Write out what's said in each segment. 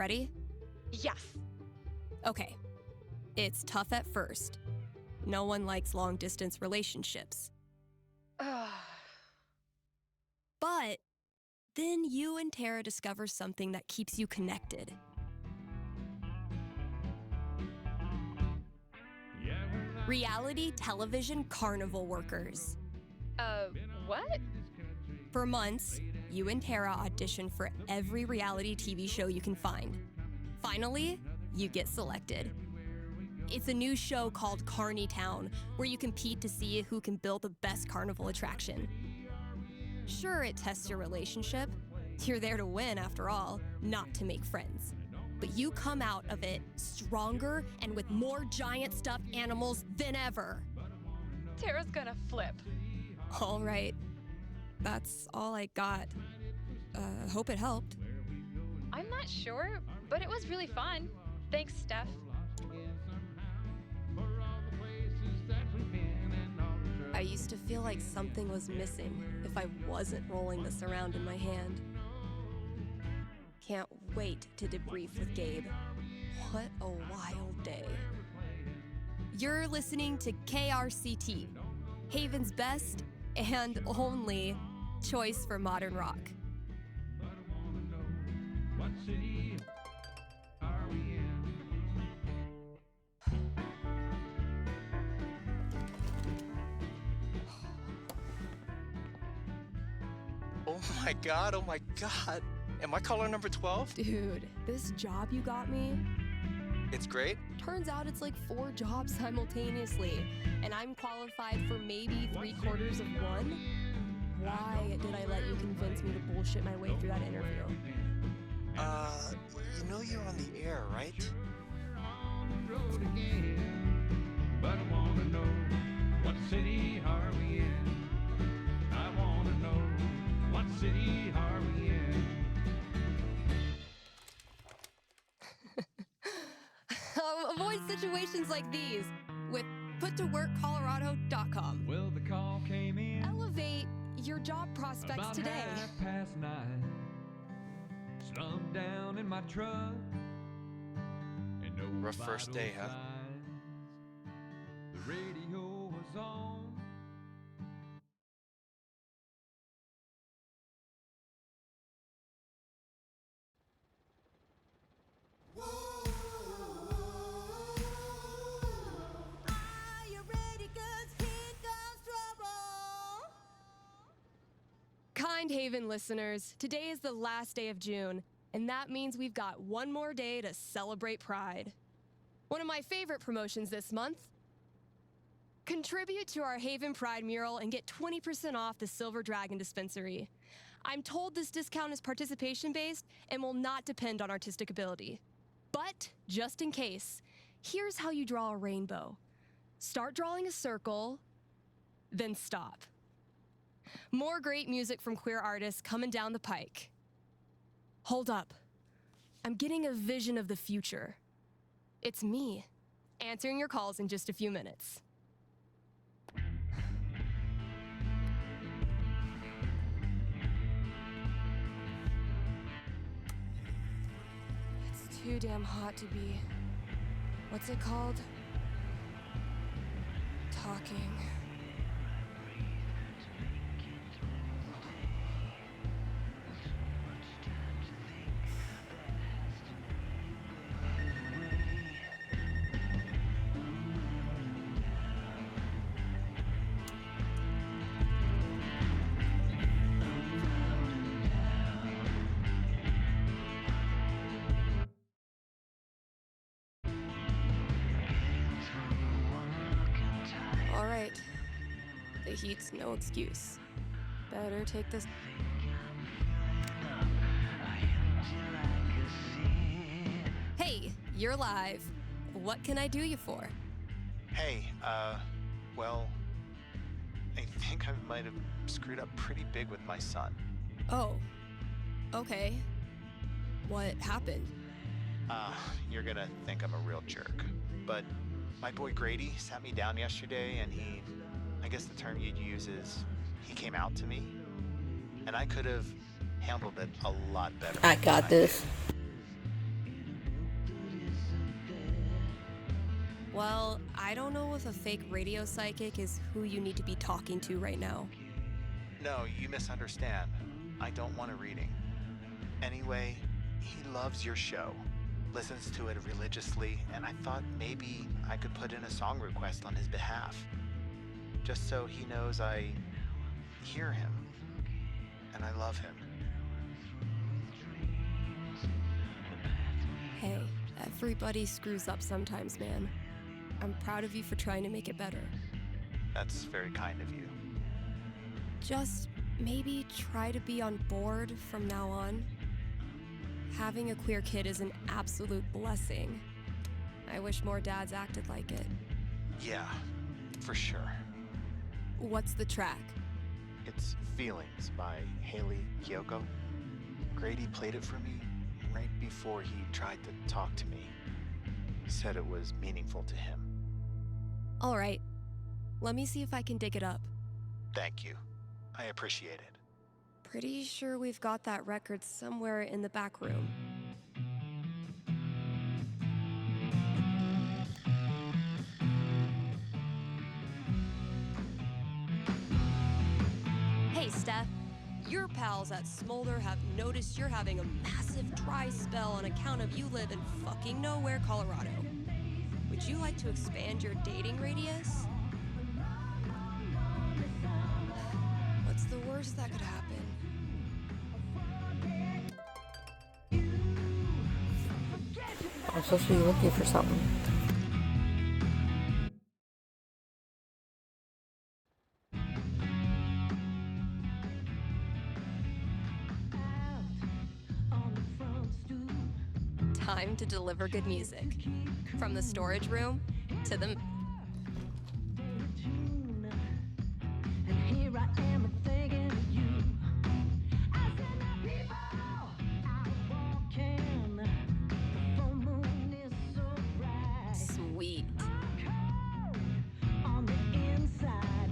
Ready? Yes. Okay. It's tough at first. No one likes long-distance relationships. But then you and Tara discover something that keeps you connected. Reality television carnival workers. What? For months, you and Tara audition for every reality TV show you can find. Finally, you get selected. It's a new show called Carny Town, where you compete to see who can build the best carnival attraction. Sure, it tests your relationship. You're there to win, after all, not to make friends. But you come out of it stronger and with more giant stuffed animals than ever. Tara's gonna flip. All right. That's all I got. Hope it helped. I'm not sure, but it was really fun. Thanks, Steph. I used to feel like something was missing if I wasn't rolling this around in my hand. Can't wait to debrief with Gabe. What a wild day. You're listening to KRCT, Haven's best and only choice for modern rock. What city are we in? Oh my god, oh my god. Am I caller number 12? Dude, this job you got me, It's great. turns out it's like 4 jobs simultaneously, and I'm qualified for maybe 3/4 of one? Why did I let you convince me to bullshit my way through that interview? You know you're on the air, right? On the road again, but I wanna know what city are we in? I wanna know what city are we in? Avoid situations like these with puttoworkcolorado.com. Well, the call came in Elevate your job prospects about today. 9:30. Slumped down in my truck. And no Rough first vital day, huh? signs. The radio was on. Are you ready? 'Cause here comes trouble. Kind Haven listeners, today is the last day of June, and that means we've got one more day to celebrate Pride. One of my favorite promotions this month. Contribute to our Haven Pride mural and get 20% off the Silver Dragon Dispensary. I'm told this discount is participation-based and will not depend on artistic ability. But, just in case, here's how you draw a rainbow. Start drawing a circle, then stop. More great music from queer artists coming down the pike. Hold up. I'm getting a vision of the future. It's me, answering your calls in just a few minutes. It's too damn hot to be... what's it called? Talking. All right. The heat's no excuse. Better take this. Hey, you're live. What can I do you for? Hey, well, I think I might have screwed up pretty big with my son. Oh, okay. What happened? You're gonna think I'm a real jerk. But my boy Grady sat me down yesterday and I guess the term you'd use is, he came out to me. And I could have handled it a lot better. I got this. I don't know if a fake radio psychic is who you need to be talking to right now. No, you misunderstand. I don't want a reading. Anyway, he loves your show, listens to it religiously, and I thought maybe I could put in a song request on his behalf. Just so he knows I hear him, and I love him. Hey, everybody screws up sometimes, man. I'm proud of you for trying to make it better. That's very kind of you. Just maybe try to be on board from now on. Having a queer kid is an absolute blessing. I wish more dads acted like it. Yeah, for sure. What's the track? It's Feelings by Haley Kiyoko. Grady played it for me right before he tried to talk to me. He said it was meaningful to him. All right, let me see if I can dig it up. Thank you. I appreciate it. Pretty sure we've got that record somewhere in the back room. Hey, Steph. Your pals at Smolder have noticed you're having a massive dry spell on account of you live in fucking nowhere, Colorado. Would you like to expand your dating radius? What's the worst that could happen? I'm supposed to be looking for something. Time to deliver good music. From the storage room to the... And here I am thinking of you. I said, my people, out walking. The full moon is so bright. Sweet. On the inside,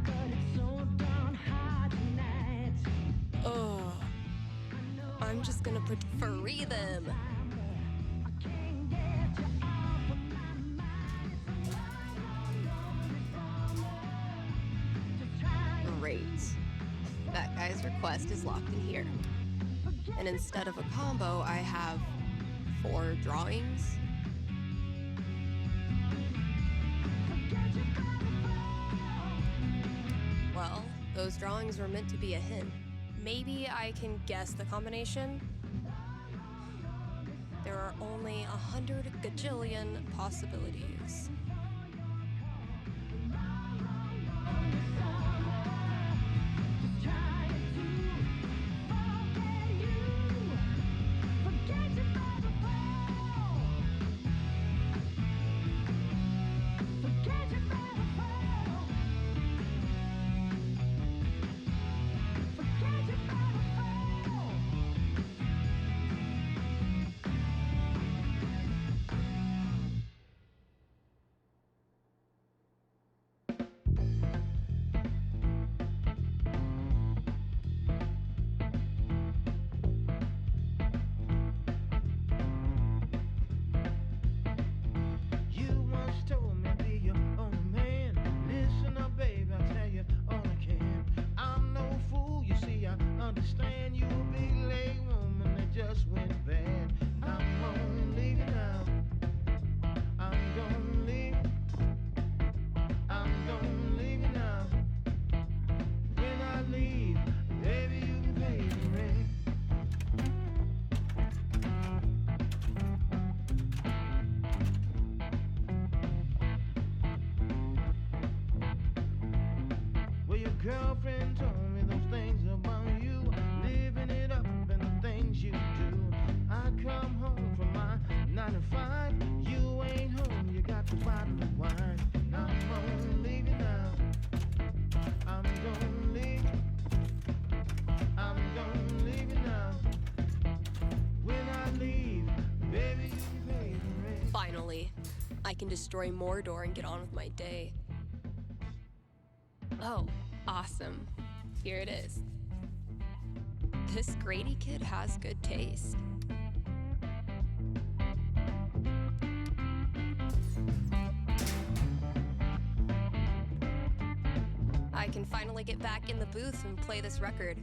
but it's so darn hot tonight. Ugh. I'm just gonna free them. I can't get you off of my mind. Just try Great. That guy's request is locked in here. And instead of a combo, I have 4 drawings. Well, those drawings were meant to be a hint. Maybe I can guess the combination? There are only 100 gajillion possibilities. You once told me be your own man. Listen up, baby, I tell you all I can. I'm no fool, you see, I understand you a big leg woman that just went bad. I'm gonna leave you now. I'm gonna leave. I'm gonna leave you now. When I leave, baby, you can pay the rent. Well, your girlfriend told me those things about you, living it up and the things you do. I come home from my 9 to 5, you ain't home, you got the bottle of wine. I'm gonna leave you now. I'm gonna leave. I'm gonna leave you now. When I leave, baby, you can pay the rent. Finally, I can destroy Mordor and get on with my day. Oh, awesome. Here it is. This Grady kid has good taste. can finally get back in the booth and play this record,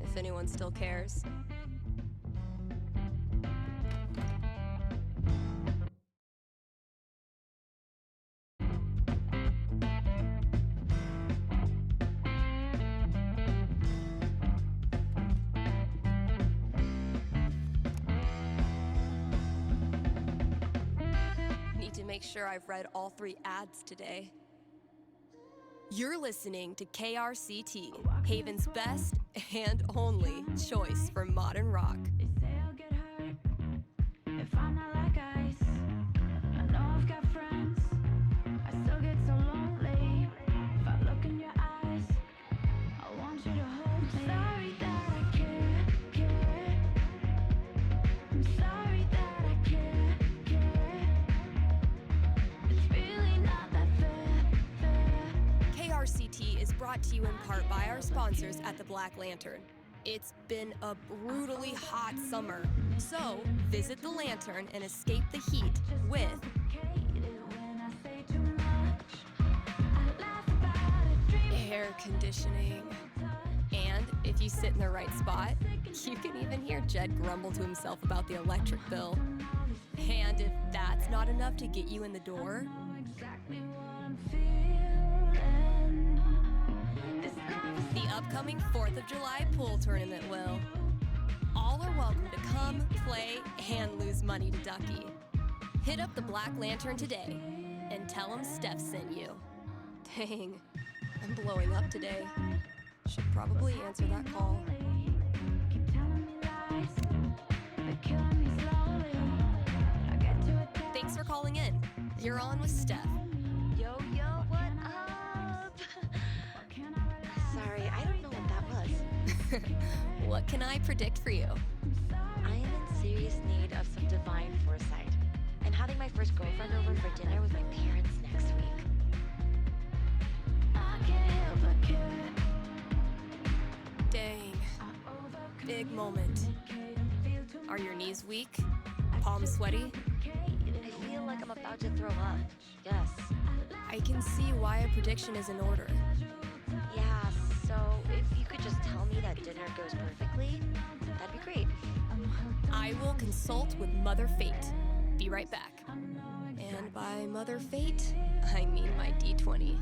if anyone still cares. Need to make sure I've read all 3 ads today. You're listening to KRCT, Haven's best and only choice for modern rock. They say I'll get hurt if I'm not like ice. I know I've got friends. I still get so lonely. If I look in your eyes, I want you to hold me. Sorry that I care. I'm sorry that I care. It's really not that fair. KRCT is brought to you in part by our sponsors at the Black Lantern. It's been a brutally hot summer, so visit the Lantern and escape the heat with When I say too much, I laugh about it, dream air conditioning. And if you sit in the right spot, you can even hear Jed grumble to himself about the electric bill. And if that's not enough to get you in the door, exactly what I'm feeling. This love is the upcoming 4th of July pool tournament will. All are welcome to come, play, and lose money to Ducky. Hit up the Black Lantern today and tell them Steph sent you. Dang, I'm blowing up today. Should probably answer that call. keep telling me lies. They're killing me slowly. I get to a day. Thanks for calling in. You're on with Steph. Yo, what up? Can I relax? Sorry, I don't know what that was. What can I predict for you? I am in serious need of some divine foresight. And having my first girlfriend over for dinner with my parents next week. I can't help but care. Dang, I big moment. overcomplicate and feel too Are your knees weak? Palms sweaty? I feel like I'm about to throw up. Yes. I can see why a prediction is in order. Yeah, so if you could just tell me that dinner goes perfectly, that'd be great. I will consult with Mother Fate. Be right back. And by Mother Fate, I mean my D20.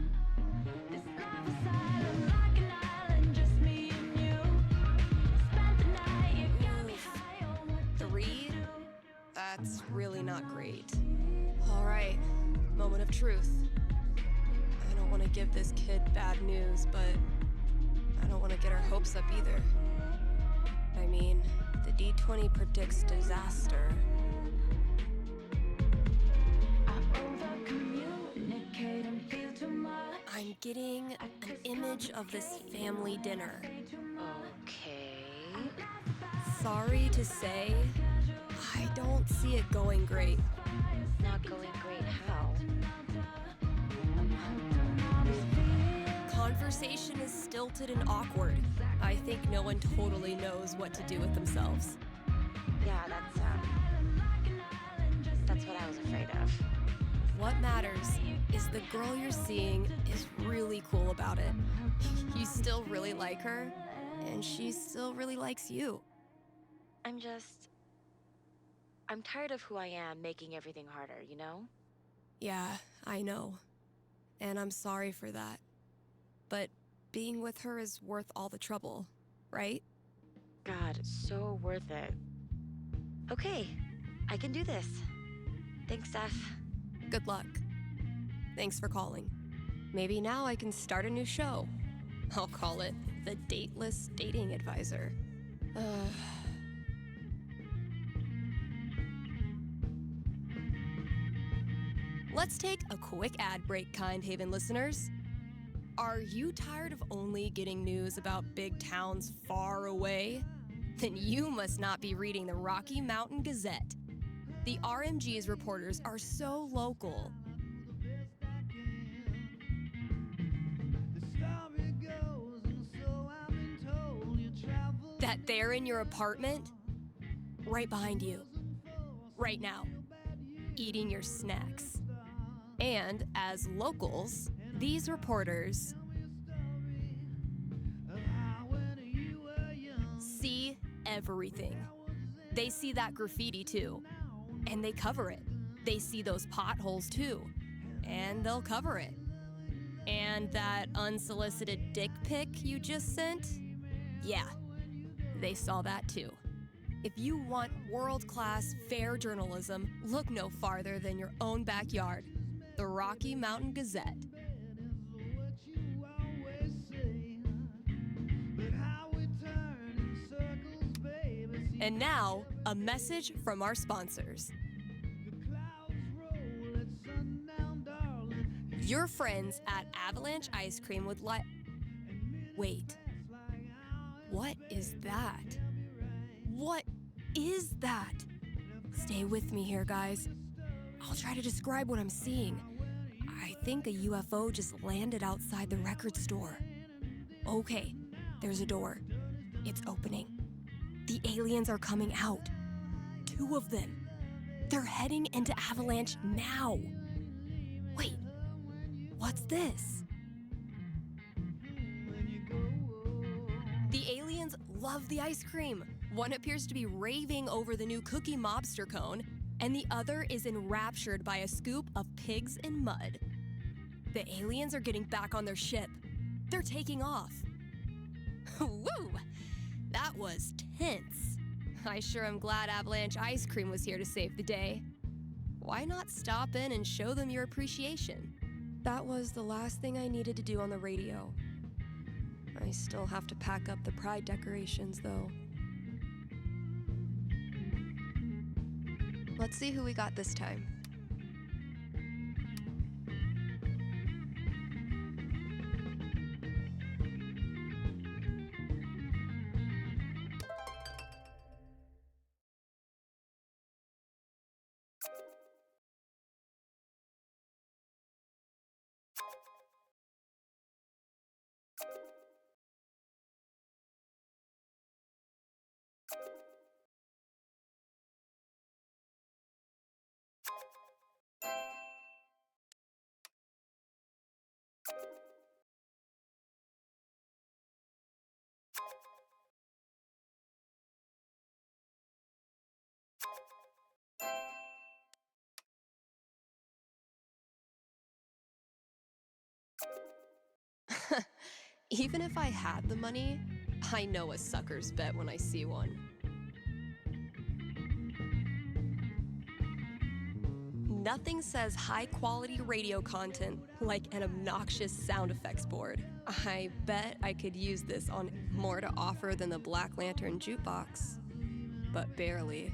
This life is silent like an island, just me and you. Spent the night, you got me high on what 3? That's really not great. All right, moment of truth. I don't want to give this kid bad news, but I don't want to get our hopes up either. I mean, the D20 predicts disaster. I overcommunicate and feel too much. I'm getting an image of this family dinner. Okay. Sorry to say, I don't see it going great. Not going great, how? Conversation is stilted and awkward. I think no one totally knows what to do with themselves. Yeah, that's what I was afraid of. What matters is the girl you're seeing is really cool about it. You still really like her, and she still really likes you. I'm tired of who I am making everything harder, you know? Yeah, I know. And I'm sorry for that. But being with her is worth all the trouble, right? God, so worth it. Okay, I can do this. Thanks, Steph. Good luck. Thanks for calling. Maybe now I can start a new show. I'll call it The Dateless Dating Advisor. Let's take a quick ad break, Kind Haven listeners. Are you tired of only getting news about big towns far away? Then you must not be reading the Rocky Mountain Gazette. The RMG's reporters are so local that they're in your apartment, right behind you, right now, eating your snacks. And as locals, these reporters everything. They see that graffiti too, and they cover it. They see those potholes too, and they'll cover it. And that unsolicited dick pic you just sent? Yeah, they saw that too. If you want world-class, fair journalism, look no farther than your own backyard, the Rocky Mountain Gazette. And now, a message from our sponsors. Your friends at Avalanche Ice Cream would like... Wait. What is that? What is that? Stay with me here, guys. I'll try to describe what I'm seeing. I think a UFO just landed outside the record store. Okay, there's a door. It's opening. The aliens are coming out. 2 of them. They're heading into Avalanche now. Wait, what's this? The aliens love the ice cream. One appears to be raving over the new Cookie Mobster cone, and the other is enraptured by a scoop of pigs in mud. The aliens are getting back on their ship. They're taking off. Woo! That was tense. I sure am glad Avalanche Ice Cream was here to save the day. Why not stop in and show them your appreciation? That was the last thing I needed to do on the radio. I still have to pack up the pride decorations, though. Let's see who we got this time. Even if I had the money, I know a sucker's bet when I see one. Nothing says high-quality radio content like an obnoxious sound effects board. I bet I could use this on more to offer than the Black Lantern jukebox, but barely.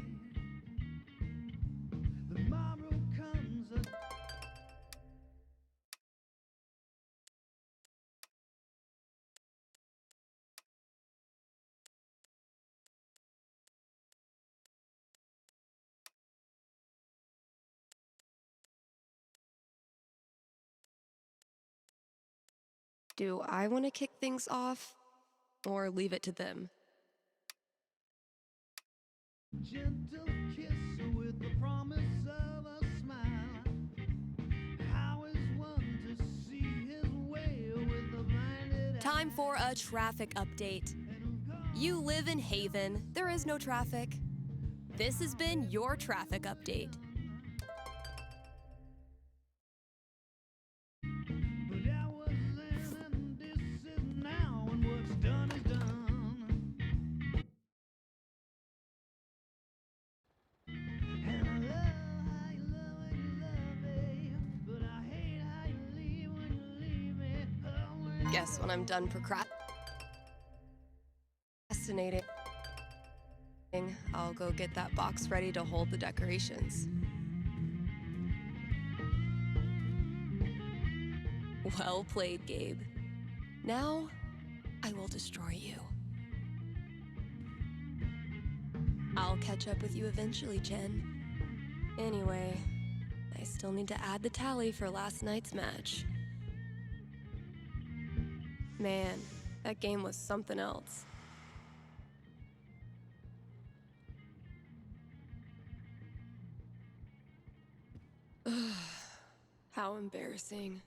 Do I want to kick things off, or leave it to them? Gentle kiss with the promise of a smile. How is one to see his way with the blinded Time for a traffic update. You live in Haven. There is no traffic. This has been your traffic update. But that was then and this is now, and what's done is done. And I love how you love when you love me, but I hate how you leave when you leave me. Oh, when Guess when I'm done procrastinating, I'll go get that box ready to hold the decorations. Well played, Gabe. Now, I will destroy you. I'll catch up with you eventually, Jen. Anyway, I still need to add the tally for last night's match. Man, that game was something else. How embarrassing.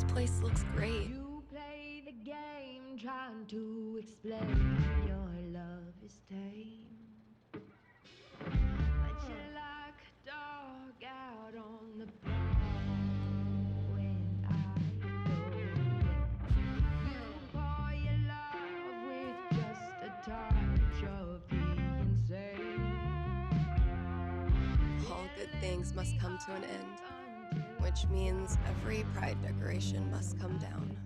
place looks great. You play the game trying to explain your love is tame. But you're like a dog out on the prowl when I go. You pour your love with just a touch of the insane. All good things must come to an end, which means every pride decoration must come down.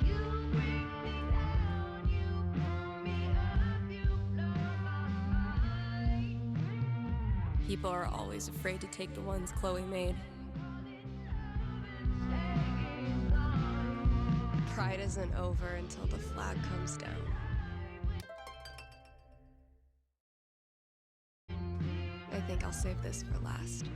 You bring me down, you pull me up, you blow my mind. People are always afraid to take the ones Chloe made. Pride isn't over until the flag comes down. I think I'll save this for last.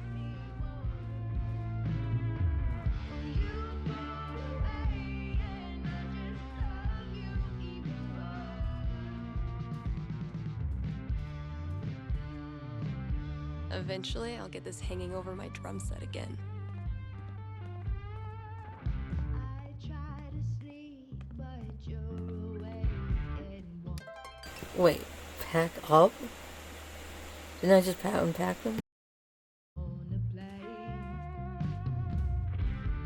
Eventually, I'll get this hanging over my drum set again. I try to sleep, but you're awake and won't Wait, pack up? Didn't I just unpack them? wanna play.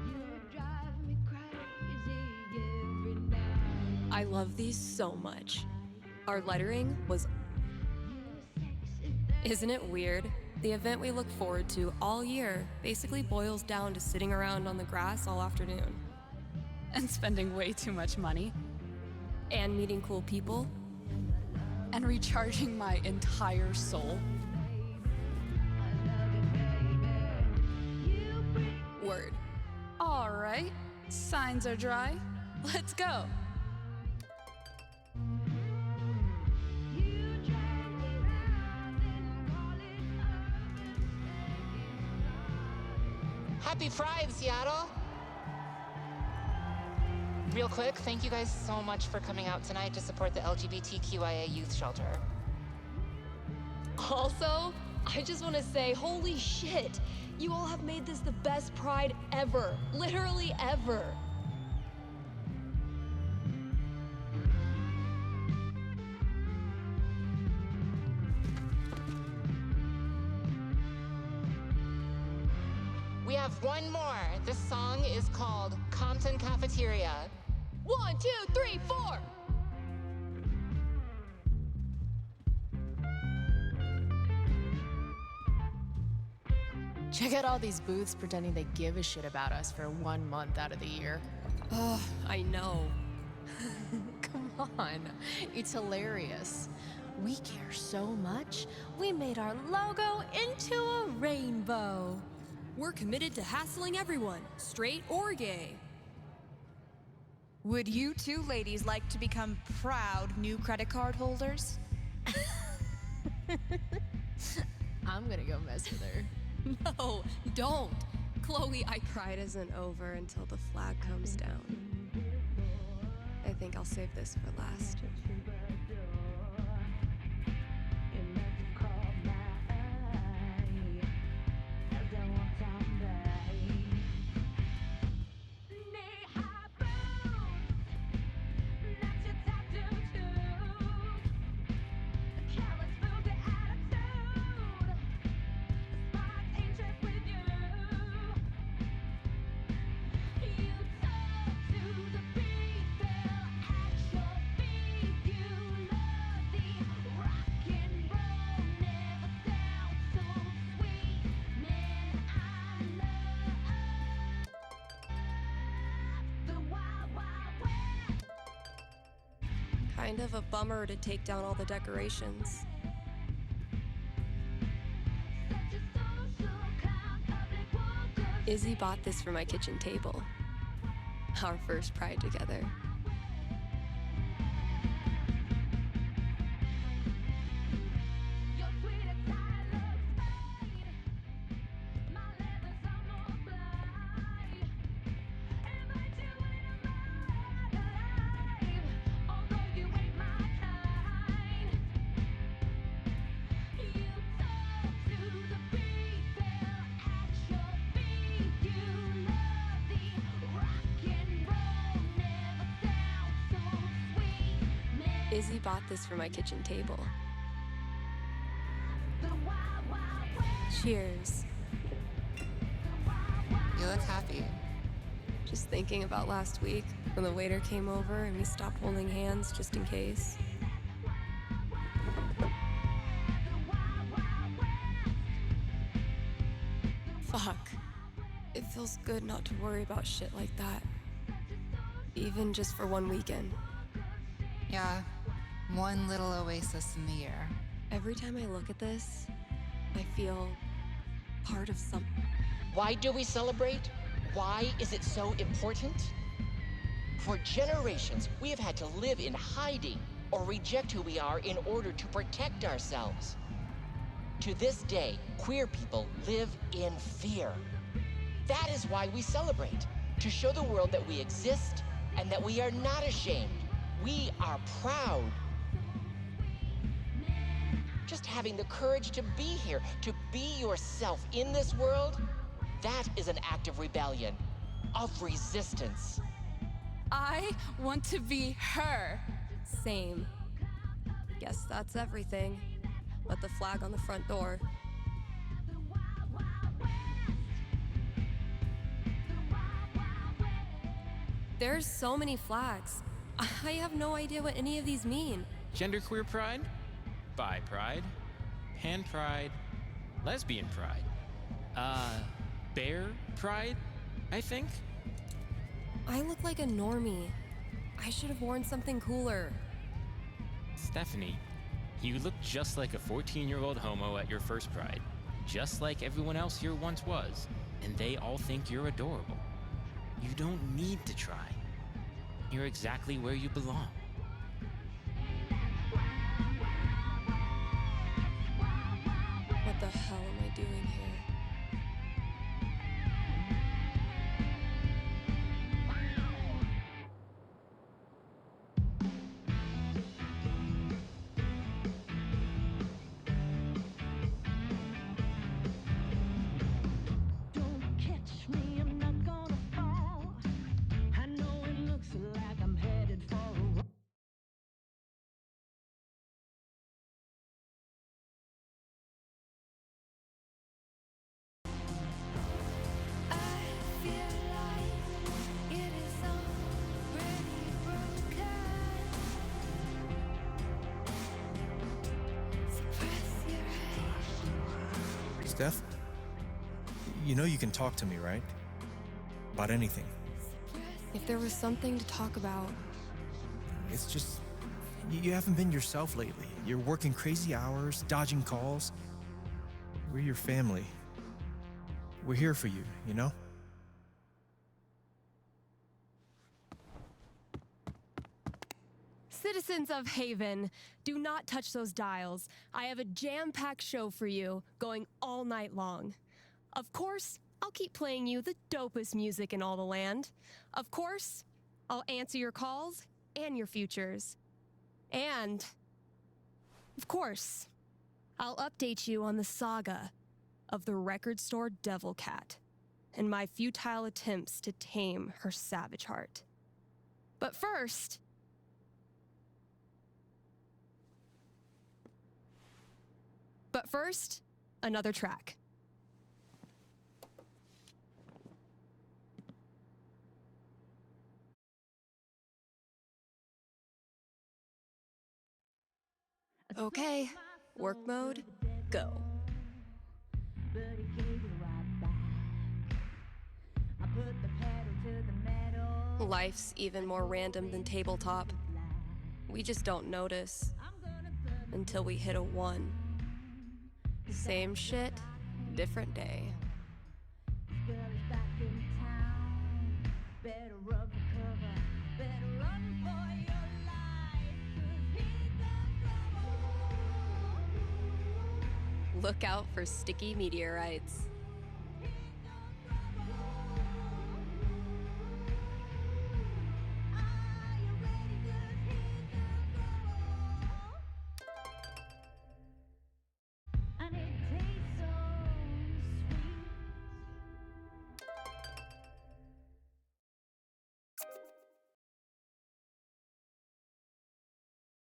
You drive me crazy every night. I love these so much. Our lettering was... Isn't it weird? The event we look forward to all year basically boils down to sitting around on the grass all afternoon. And spending way too much money. And meeting cool people. And recharging my entire soul. Word. All right, signs are dry. Let's go. Happy Pride, Seattle! Real quick, thank you guys so much for coming out tonight to support the LGBTQIA youth shelter. Also, I just want to say, holy shit! You all have made this the best Pride ever. Literally ever. We have one more. This song is called Compton Cafeteria. 1, 2, 3, 4! Check out all these booths pretending they give a shit about us for 1 month out of the year. Oh, I know. Come on, it's hilarious. We care so much, we made our logo into a rainbow. We're committed to hassling everyone, straight or gay. Would you two ladies like to become proud new credit card holders? I'm gonna go mess with her. No, don't. Chloe, Pride isn't over until the flag comes down. I think I'll save this for last. Kind of a bummer to take down all the decorations. Izzy bought this for my kitchen table. Our first Pride together. Izzy bought this for my kitchen table. Cheers. You look happy. Just thinking about last week when the waiter came over and we stopped holding hands just in case. Fuck. It feels good not to worry about shit like that. Even just for one weekend. Yeah, one little oasis in the year. Every time I look at this, I feel part of something. Why do we celebrate? Why is it so important? For generations, we have had to live in hiding or reject who we are in order to protect ourselves. To this day, queer people live in fear. That is why we celebrate, to show the world that we exist and that we are not ashamed. We are proud. Just having the courage to be here, to be yourself in this world, that is an act of rebellion, of resistance. I want to be her. Same. Guess that's everything. But the flag on the front door. There's so many flags. I have no idea what any of these mean. Genderqueer pride, bi pride, pan pride, lesbian pride, bear pride, I think. I look like a normie. I should have worn something cooler. Stephanie, you look just like a 14-year-old homo at your first pride, just like everyone else here once was, and they all think you're adorable. You don't need to try. You're exactly where you belong. What the hell am I doing here? Don't catch me, I'm not gonna fall. I know it looks like I'm headed for a Steph, you know you can talk to me, right? About anything. If there was something to talk about, It's just, you haven't been yourself lately. You're working crazy hours, dodging calls. We're your family. We're here for you, you know? citizens of Haven, do not touch those dials. I have a jam-packed show for you, going all night long. Of course, I'll keep playing you the dopest music in all the land. Of course, I'll answer your calls and your futures. And, of course, I'll update you on the saga of the record store Devil Cat and my futile attempts to tame her savage heart. But first, another track. Okay, work mode, go. but it gave you right back. I put the pedal to the metal. Life's even more random than tabletop. We just don't notice until we hit a 1. Same shit, different day. Girl is back in town. Better run for cover. Better run for your life. 'Cause he's got trouble. Look out for sticky meteorites. And it tastes so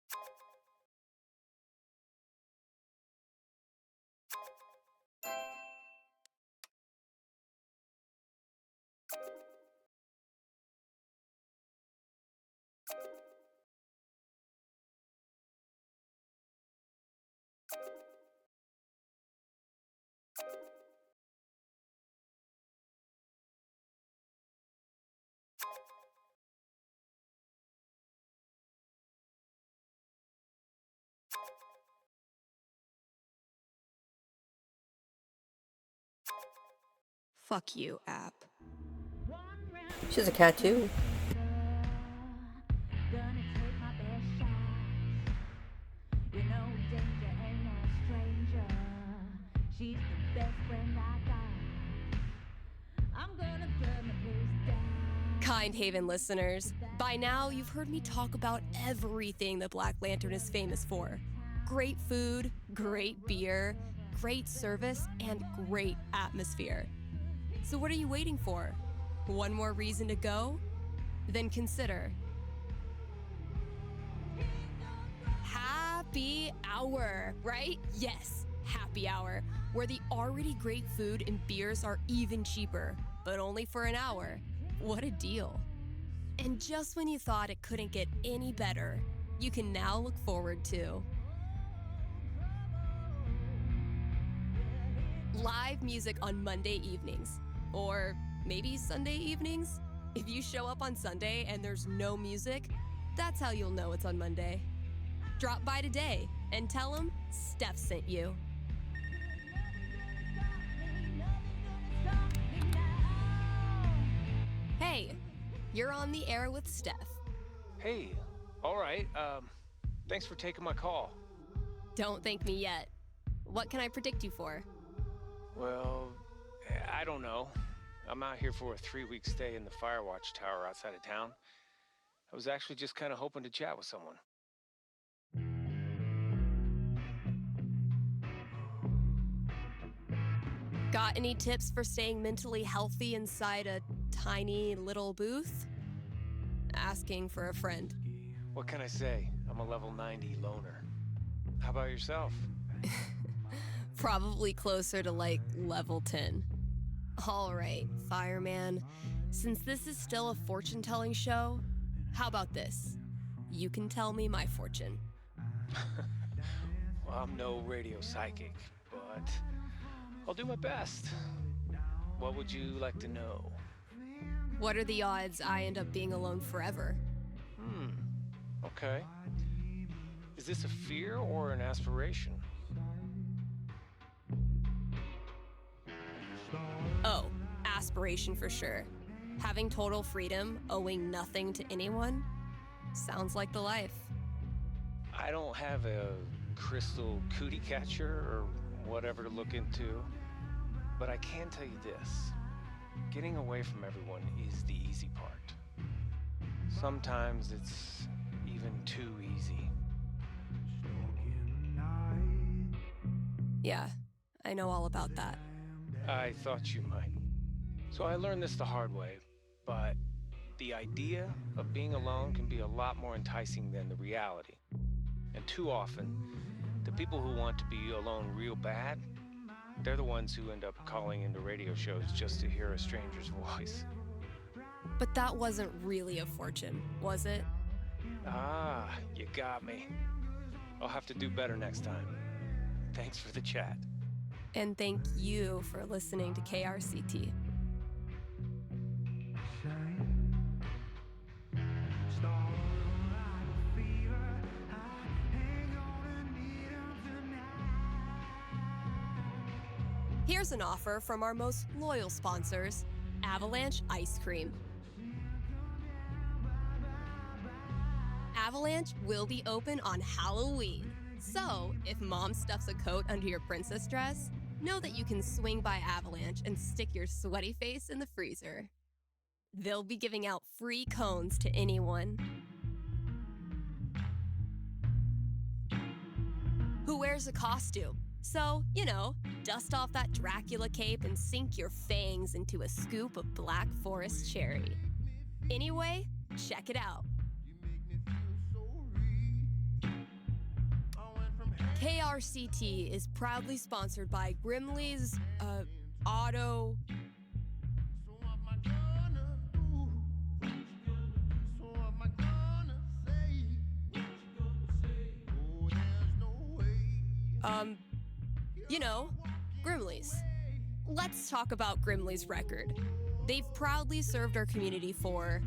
sweet. Fuck you, app. She's a cat too. She's the best friend I got. I'm gonna burn the place down. Kind Haven listeners, by now you've heard me talk about everything the Black Lantern is famous for. Great food, great beer, great service, and great atmosphere. So what are you waiting for? One more reason to go? Then consider Happy Hour, right? Yes, Happy Hour, where the already great food and beers are even cheaper, but only for an hour. What a deal. And just when you thought it couldn't get any better, you can now look forward to live music on Monday evenings, or maybe Sunday evenings. If you show up on Sunday and there's no music, that's how you'll know it's on Monday. Drop by today and tell them Steph sent you. Hey, you're on the air with Steph. Hey, all right. Thanks for taking my call. Don't thank me yet. What can I predict you for? Well, I don't know. I'm out here for a 3-week stay in the Firewatch Tower outside of town. I was actually just kind of hoping to chat with someone. Got any tips for staying mentally healthy inside a tiny little booth? Asking for a friend. What can I say? I'm a level 90 loner. How about yourself? Probably closer to like level 10. All right, fireman. Since this is still a fortune-telling show, how about this? You can tell me my fortune. Well, I'm no radio psychic, but I'll do my best. What would you like to know? What are the odds I end up being alone forever? Okay. Is this a fear or an aspiration? Oh, aspiration for sure. Having total freedom, owing nothing to anyone, sounds like the life. I don't have a crystal cootie catcher or whatever to look into, but I can tell you this. Getting away from everyone is the easy part. Sometimes it's even too easy. Yeah, I know all about that. I thought you might. So I learned this the hard way, but the idea of being alone can be a lot more enticing than the reality. And too often, the people who want to be alone real bad, they're the ones who end up calling into radio shows just to hear a stranger's voice. But that wasn't really a fortune, was it? Ah, you got me. I'll have to do better next time. Thanks for the chat. And thank you for listening to KRCT. Here's an offer from our most loyal sponsors, Avalanche Ice Cream. Avalanche will be open on Halloween. So, if mom stuffs a coat under your princess dress, know that you can swing by Avalanche and stick your sweaty face in the freezer. They'll be giving out free cones to anyone who wears a costume. So, dust off that Dracula cape and sink your fangs into a scoop of Black Forest cherry. Anyway, check it out. KRCT is proudly sponsored by Grimley's Auto. You know, Grimley's. Let's talk about Grimley's record. They've proudly served our community for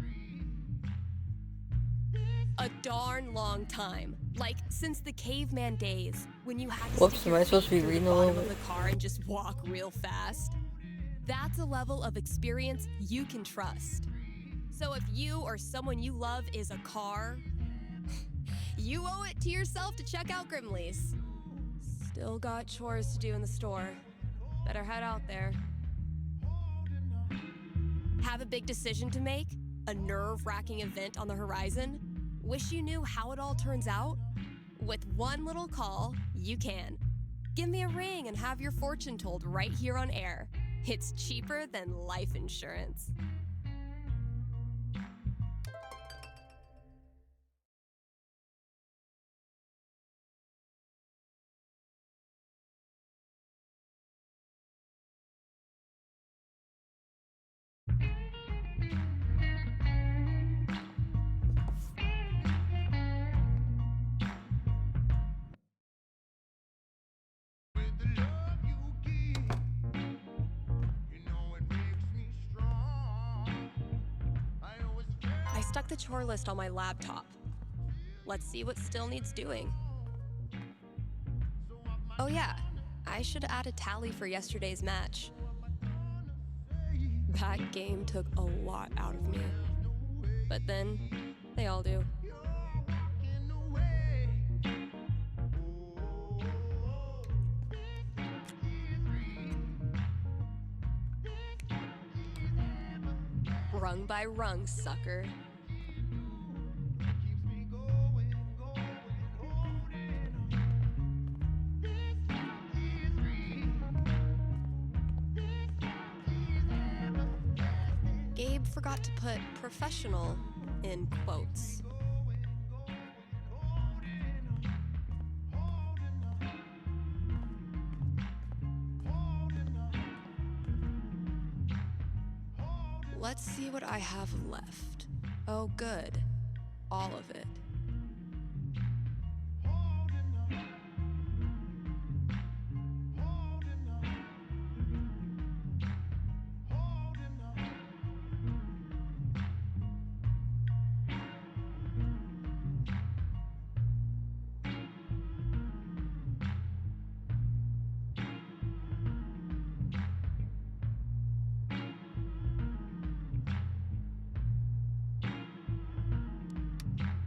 a darn long time. Like, since the caveman days, when you had to Whoops, stick am your I supposed to feet be through reading the a little bottom of bit? the car and just walk real fast. That's a level of experience you can trust. So if you or someone you love is a car, you owe it to yourself to check out Grimley's. Still got chores to do in the store. Better head out there. Have a big decision to make? A nerve-wracking event on the horizon? Wish you knew how it all turns out? With one little call, you can. Give me a ring and have your fortune told right here on air. It's cheaper than life insurance. I stuck the chore list on my laptop. Let's see what still needs doing. Oh yeah, I should add a tally for yesterday's match. That game took a lot out of me. But then, they all do. Rung by rung, sucker. Gabe forgot to put professional in quotes. Let's see what I have left. Oh, good. All of it.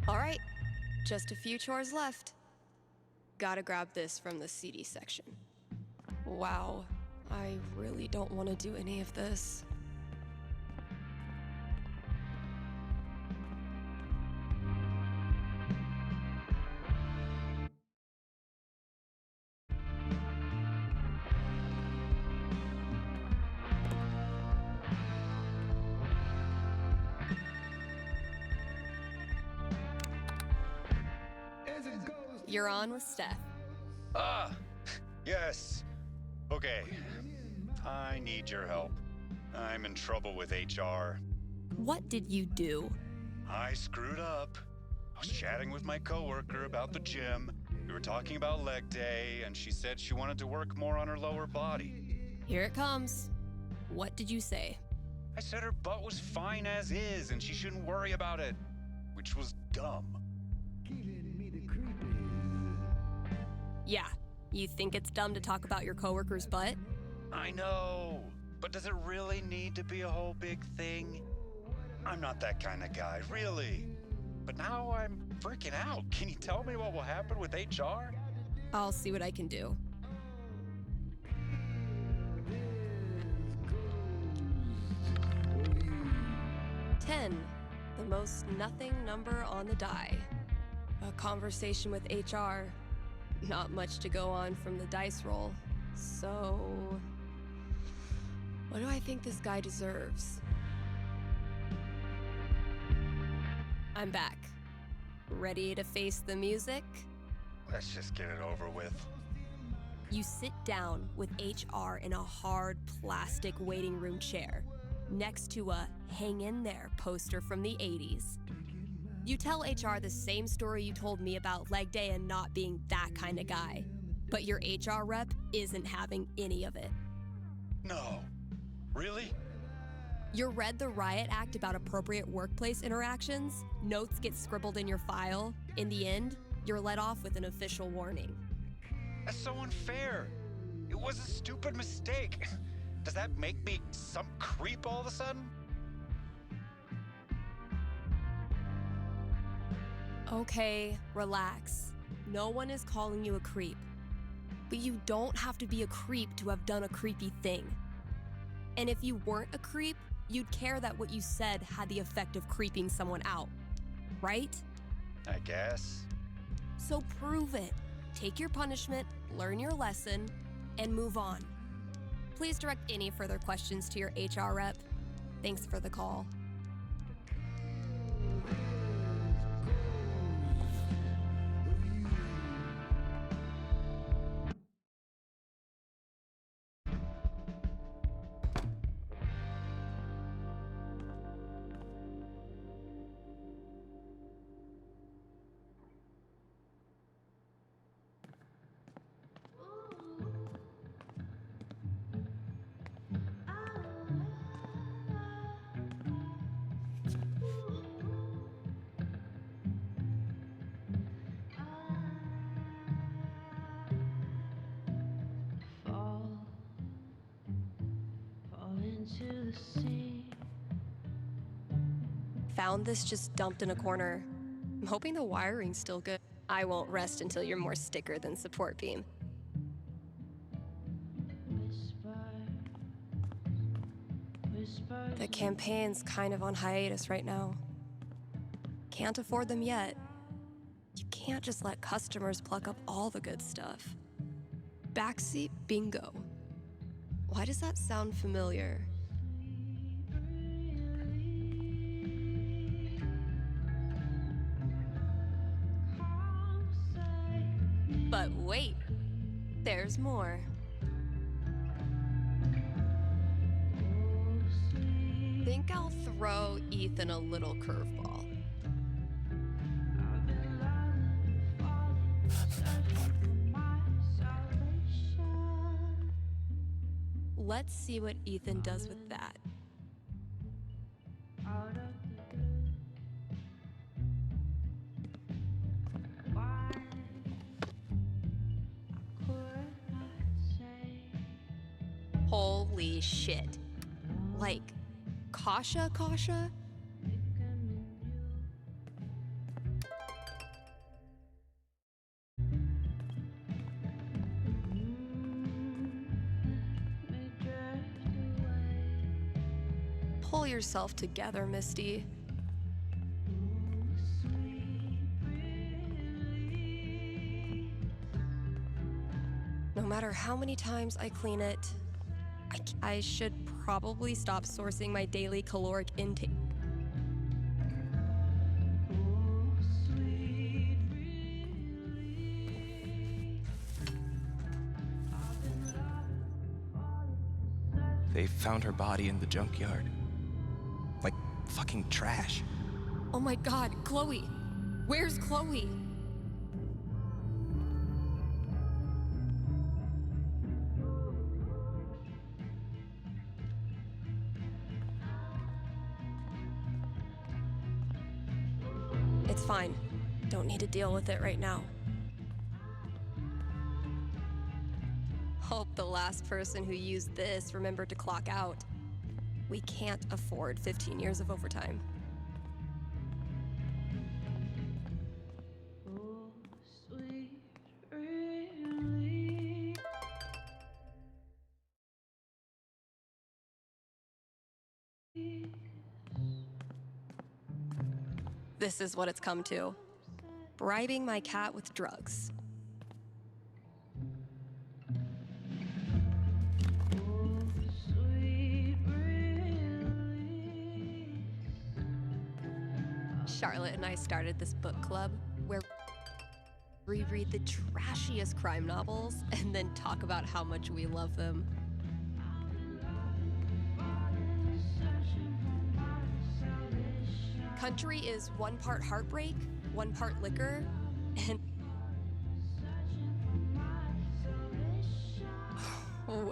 All right, just a few chores left. Gotta grab this from the CD section. Wow, I really don't want to do any of this. You're on with Steph. Yes. Okay. I need your help. I'm in trouble with HR. What did you do? I screwed up. I was chatting with my coworker about the gym. We were talking about leg day, and she said she wanted to work more on her lower body. Here it comes. What did you say? I said her butt was fine as is, and she shouldn't worry about it, which was dumb. Yeah, you think it's dumb to talk about your coworker's butt? I know, but does it really need to be a whole big thing? I'm not that kind of guy, really. But now I'm freaking out. Can you tell me what will happen with HR? I'll see what I can do. $10, the most nothing number on the die. A conversation with HR. Not much to go on from the dice roll. So, what do I think this guy deserves? I'm back. Ready to face the music? Let's just get it over with. You sit down with HR in a hard plastic waiting room chair next to a "Hang in there" poster from the 80s. You tell HR the same story you told me about leg day and not being that kind of guy. But your HR rep isn't having any of it. No. Really? You read the Riot Act about appropriate workplace interactions, notes get scribbled in your file. In the end, you're let off with an official warning. That's so unfair. It was a stupid mistake. Does that make me some creep all of a sudden? Okay, relax. No one is calling you a creep. But you don't have to be a creep to have done a creepy thing. And if you weren't a creep, you'd care that what you said had the effect of creeping someone out, right? I guess. So prove it. Take your punishment, learn your lesson, and move on. Please direct any further questions to your HR rep. Thanks for the call. Into the sea. Found this just dumped in a corner. I'm hoping the wiring's still good. I won't rest until you're more sticker than support beam. The campaign's kind of on hiatus right now. Can't afford them yet. You can't just let customers pluck up all the good stuff. Backseat bingo. Why does that sound familiar? But wait, there's more. Think I'll throw Ethan a little curveball. Let's see what Ethan does with that. Holy shit. Like, Kasha? Pull yourself together, Misty. No matter how many times I clean it, I should probably stop sourcing my daily caloric intake. They found her body in the junkyard. Like fucking trash. Oh my god, Chloe! Where's Chloe? It's fine. Don't need to deal with it right now. Hope the last person who used this remembered to clock out. We can't afford 15 years of overtime. This is what it's come to. Bribing my cat with drugs. Charlotte and I started this book club where we read the trashiest crime novels and then talk about how much we love them. Country is 1 part heartbreak, 1 part liquor, and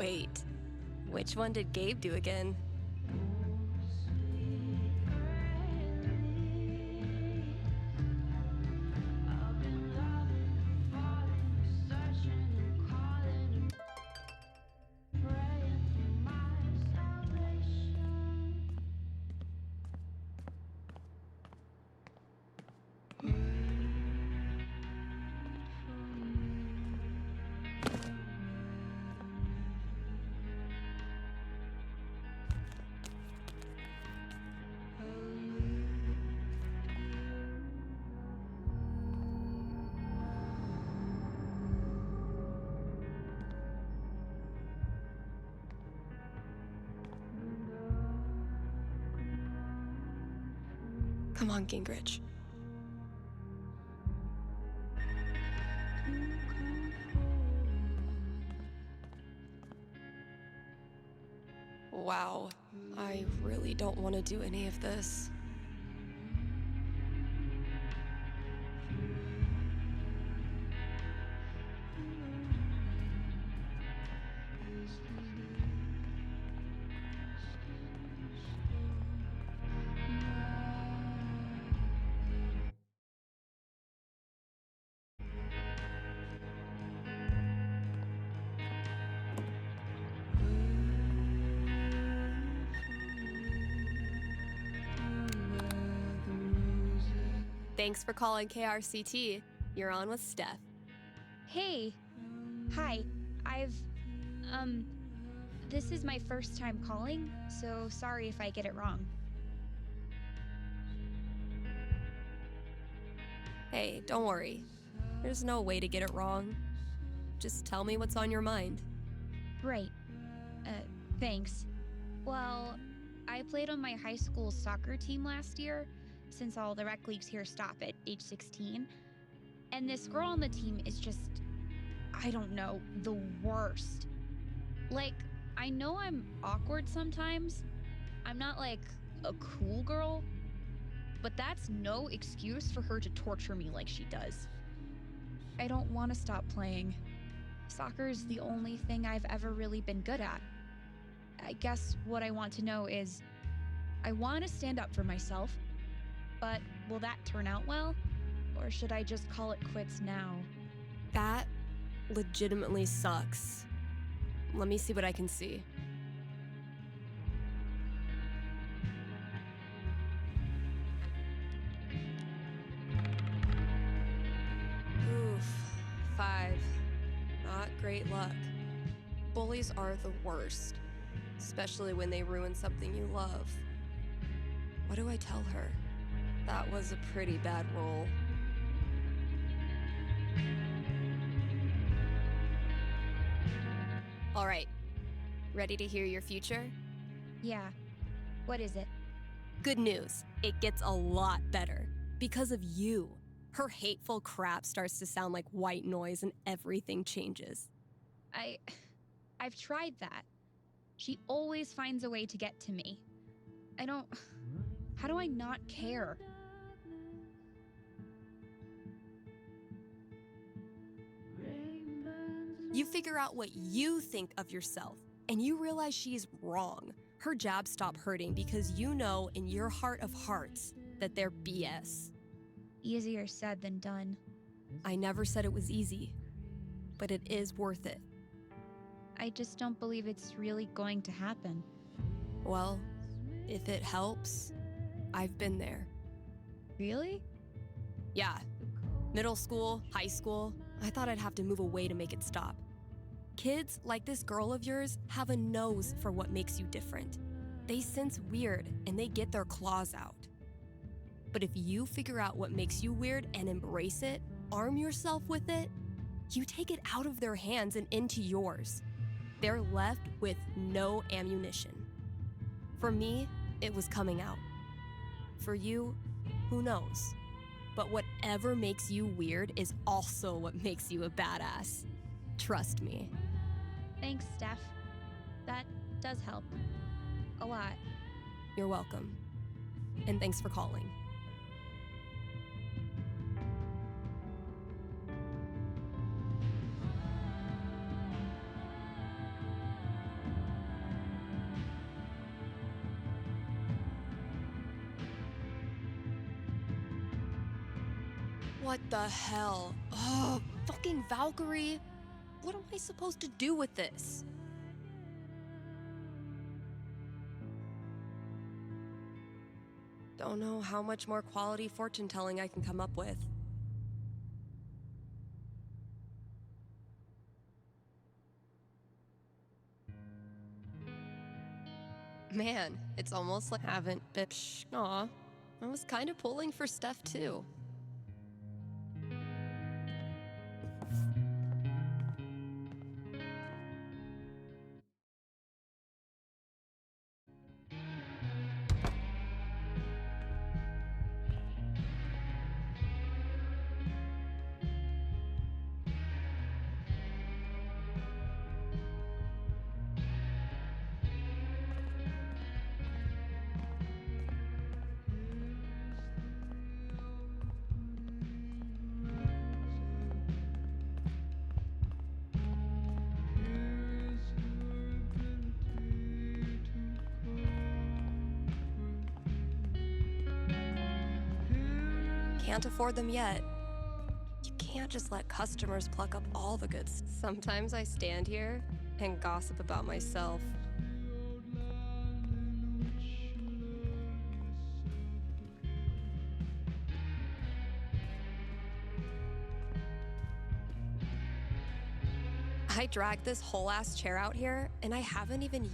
Wait, which one did Gabe do again? Come on, Gingrich. Wow, I really don't want to do any of this. Thanks for calling KRCT. You're on with Steph. Hey. Hi. This is my first time calling, so sorry if I get it wrong. Hey, don't worry. There's no way to get it wrong. Just tell me what's on your mind. Right. Thanks. Well, I played on my high school soccer team last year, since all the rec leagues here stop at age 16. And this girl on the team is just, I don't know, the worst. Like, I know I'm awkward sometimes. I'm not like a cool girl, but that's no excuse for her to torture me like she does. I don't want to stop playing. Soccer's the only thing I've ever really been good at. I guess what I want to know is, I want to stand up for myself, but will that turn out well? Or should I just call it quits now? That legitimately sucks. Let me see what I can see. Oof, 5. Not great luck. Bullies are the worst, especially when they ruin something you love. What do I tell her? That was a pretty bad roll. All right, ready to hear your future? Yeah. What is it? Good news, it gets a lot better. Because of you. Her hateful crap starts to sound like white noise and everything changes. I've tried that. She always finds a way to get to me. How do I not care? You figure out what you think of yourself, and you realize she's wrong. Her jabs stop hurting because you know in your heart of hearts that they're BS. Easier said than done. I never said it was easy, but it is worth it. I just don't believe it's really going to happen. Well, if it helps, I've been there. Really? Yeah. Middle school, high school, I thought I'd have to move away to make it stop. Kids like this girl of yours have a nose for what makes you different. They sense weird and they get their claws out. But if you figure out what makes you weird and embrace it, arm yourself with it, you take it out of their hands and into yours. They're left with no ammunition. For me, it was coming out. For you, who knows? But whatever makes you weird is also what makes you a badass. Trust me. Thanks, Steph. That does help. A lot. You're welcome. And thanks for calling. What the hell? Oh, fucking Valkyrie. What am I supposed to do with this? Don't know how much more quality fortune telling I can come up with. Man, it's almost like I haven't been. Aw, I was kind of pulling for Steph too. Can't afford them yet. You can't just let customers pluck up all the goods. Sometimes I stand here and gossip about myself. I dragged this whole ass chair out here and I haven't even.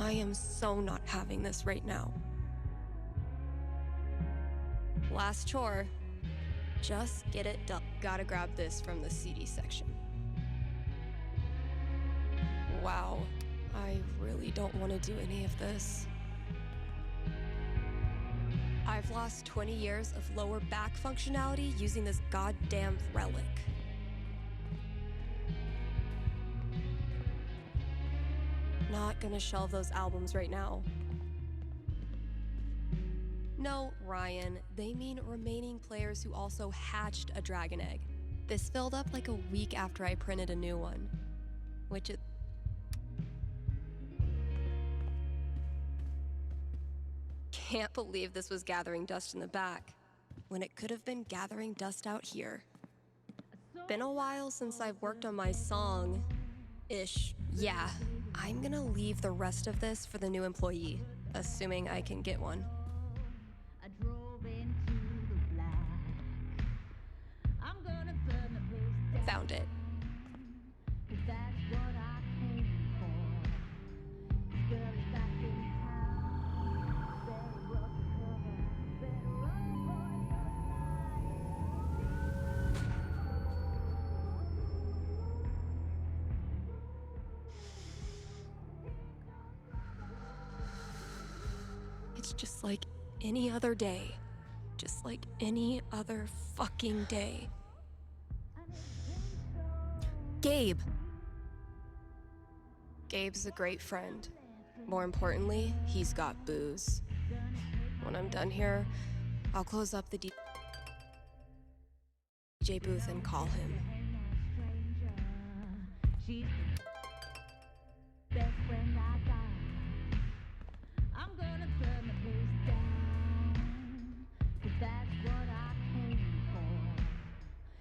I am so not having this right now. Last chore. Just get it done. Gotta grab this from the CD section. Wow, I really don't want to do any of this. I've lost 20 years of lower back functionality using this goddamn relic. Not gonna shelve those albums right now. No, Ryan, they mean remaining players who also hatched a dragon egg. This filled up like a week after I printed a new one, which is... Can't believe this was gathering dust in the back, when it could have been gathering dust out here. Been a while since I've worked on my song-ish. Yeah, I'm gonna leave the rest of this for the new employee, assuming I can get one. I drove into the black. I'm gonna burn the place down. Found it. 'Cause that's what I came for. This girl is back in town. Better run for cover. Better run for It's just like any other day. Just like any other fucking day. Gabe. Gabe's a great friend. More importantly, he's got booze. When I'm done here, I'll close up the DJ booth and call him. She's the best friend I got. I'm gonna burn the place down. 'Cause that's what I came for.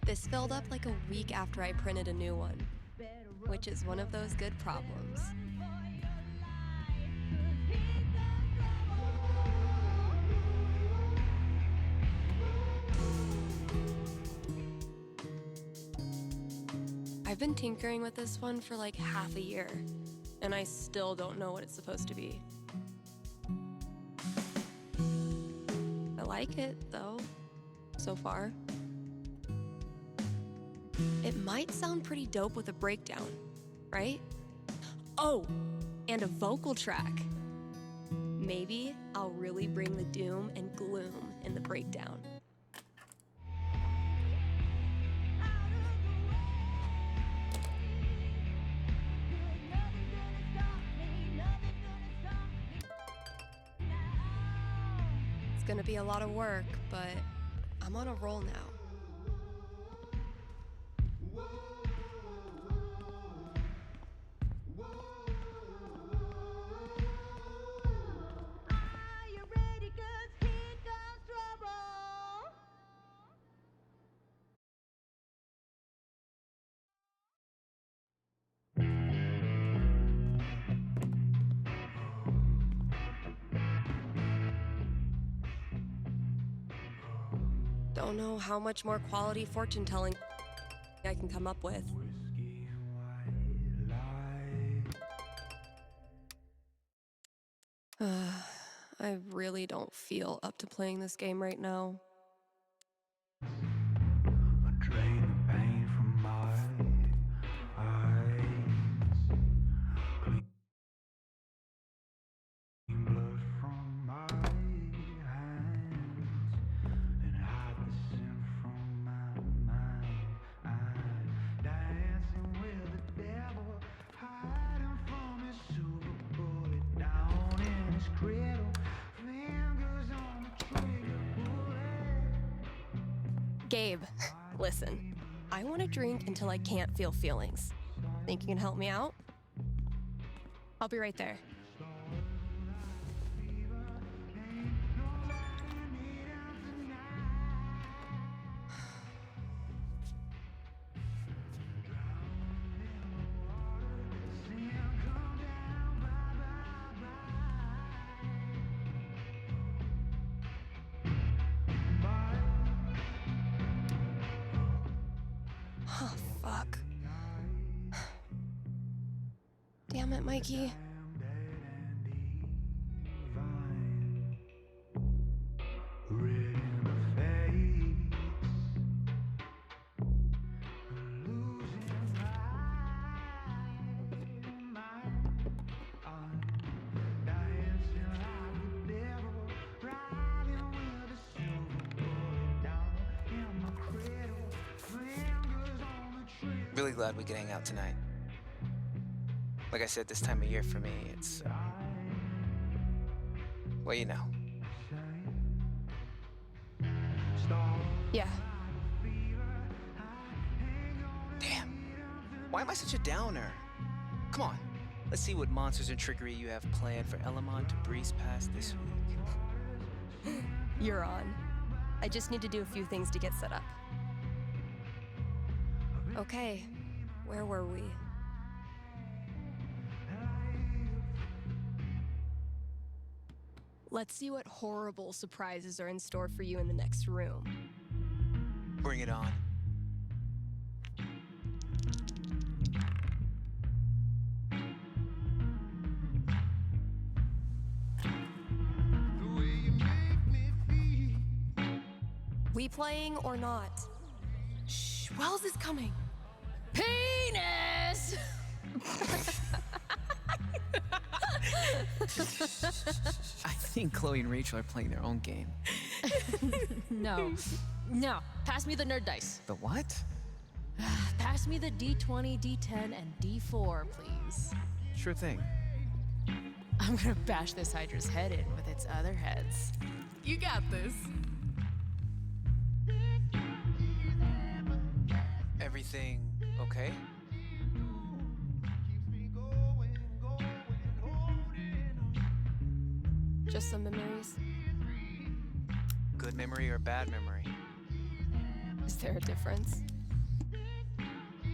This filled up like a week after I printed a new one, which is one of those good problems. I've been tinkering with this one for like half a year, and I still don't know what it's supposed to be. I like it, though, so far. It might sound pretty dope with a breakdown, right? Oh, and a vocal track. Maybe I'll really bring the doom and gloom in the breakdown. It's gonna be a lot of work, but I'm on a roll now. Don't know how much more quality fortune telling I can come up with. I really don't feel up to playing this game right now. Drain the pain from my eyes. Clean blood from my hands. And hide the sin from my mind. I'm dancing with the devil, hiding from his silver bullet, down in his cradle. Fingers on the trigger bullet. Gabe, listen. I want to drink until I can't feel feelings. Think you can help me out? I'll be right there. Oh, fuck. Damn it, Mikey. Really glad we could hang out tonight. Like I said, this time of year for me, it's, well, you know. Yeah. Damn. Why am I such a downer? Come on. Let's see what monsters and trickery you have planned for Elamon to breeze past this week. You're on. I just need to do a few things to get set up. Okay, where were we? Let's see what horrible surprises are in store for you in the next room. Bring it on. We playing or not? Shh, Wells is coming. Penis! I think Chloe and Rachel are playing their own game. No. Pass me the nerd dice. The what? Pass me the D20, D10, and D4, please. Sure thing. I'm gonna bash this Hydra's head in with its other heads. You got this. Everything okay? Just some memories. Good memory or bad memory? Is there a difference?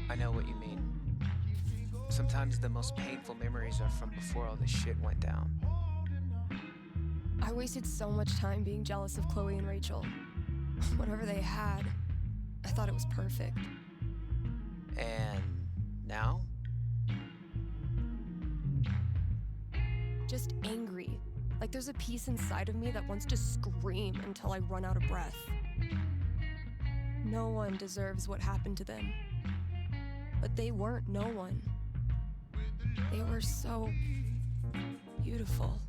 I know what you mean. Sometimes the most painful memories are from before all this shit went down. I wasted so much time being jealous of Chloe and Rachel. Whatever they had, I thought it was perfect. And now? Just angry. Like there's a piece inside of me that wants to scream until I run out of breath. No one deserves what happened to them. but they weren't no one. They were so beautiful.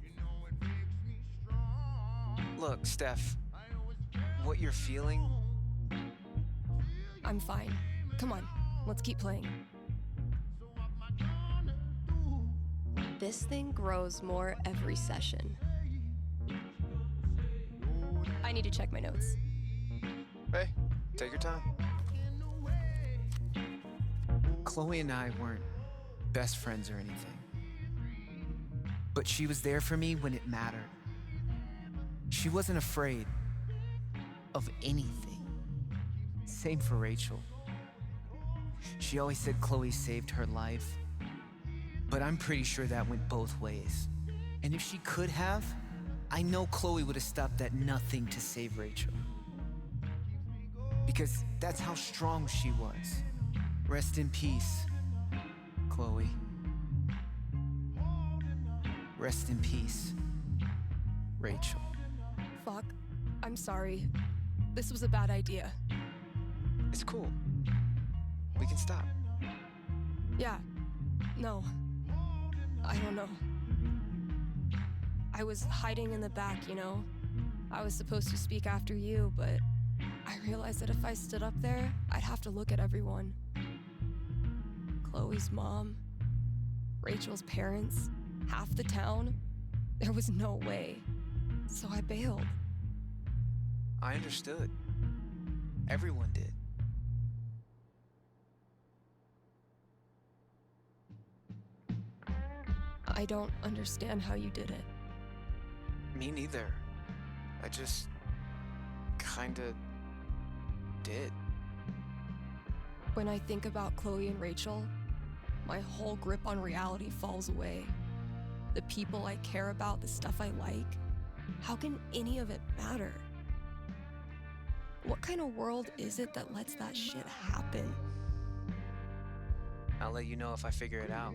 Look, Steph, what you're feeling, I'm fine. Come on, let's keep playing. This thing grows more every session. I need to check my notes. hey, take your time. Chloe and I weren't best friends or anything. But she was there for me when it mattered. She wasn't afraid of anything. Same for Rachel. She always said Chloe saved her life, but I'm pretty sure that went both ways. And if she could have, I know Chloe would have stopped at nothing to save Rachel. Because that's how strong she was. Rest in peace, Chloe. Rest in peace, Rachel. Fuck. I'm sorry. This was a bad idea. It's cool. We can stop. Yeah. No. I don't know. I was hiding in the back, you know? I was supposed to speak after you, but I realized that if I stood up there, I'd have to look at everyone. Chloe's mom, Rachel's parents, half the town. There was no way. So I bailed. I understood. Everyone did. I don't understand how you did it. Me neither. I just kinda did. When I think about Chloe and Rachel, my whole grip on reality falls away. The people I care about, the stuff I like, how can any of it matter? What kind of world is it that lets that shit happen? I'll let you know if I figure it out.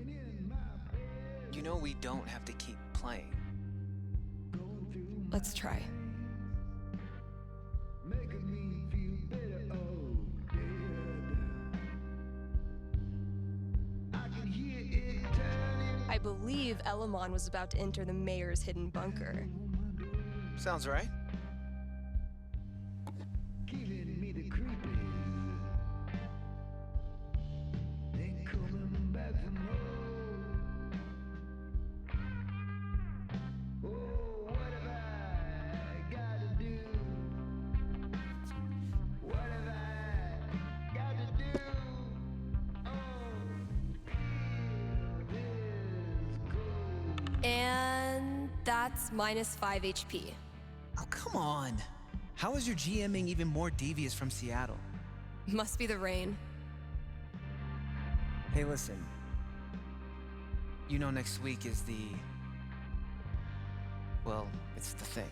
You know we don't have to keep playing. Let's try. I believe Elamon was about to enter the mayor's hidden bunker. Sounds right. And that's -5 HP. Oh, come on. How is your GMing even more devious from Seattle? Must be the rain. Hey, listen. You know next week is well, it's the thing.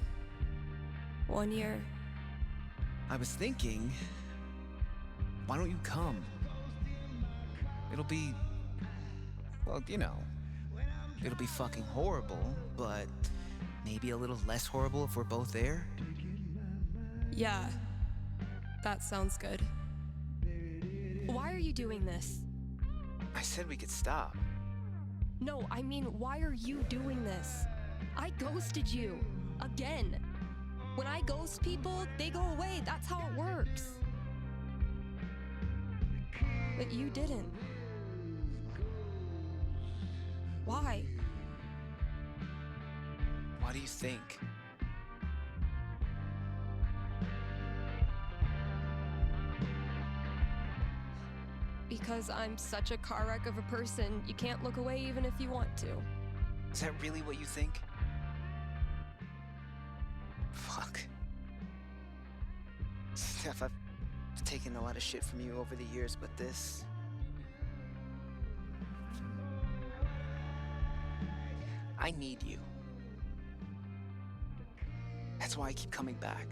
1 year. I was thinking, why don't you come? It'll be, well, you know, it'll be fucking horrible, but maybe a little less horrible if we're both there. Yeah, that sounds good. Why are you doing this? I said we could stop. No, I mean, why are you doing this? I ghosted you. Again. When I ghost people, they go away. That's how it works. But you didn't. Why? Why do you think? Because I'm such a car wreck of a person, you can't look away even if you want to. Is that really what you think? Fuck. Steph, I've taken a lot of shit from you over the years, but this... I need you. That's why I keep coming back.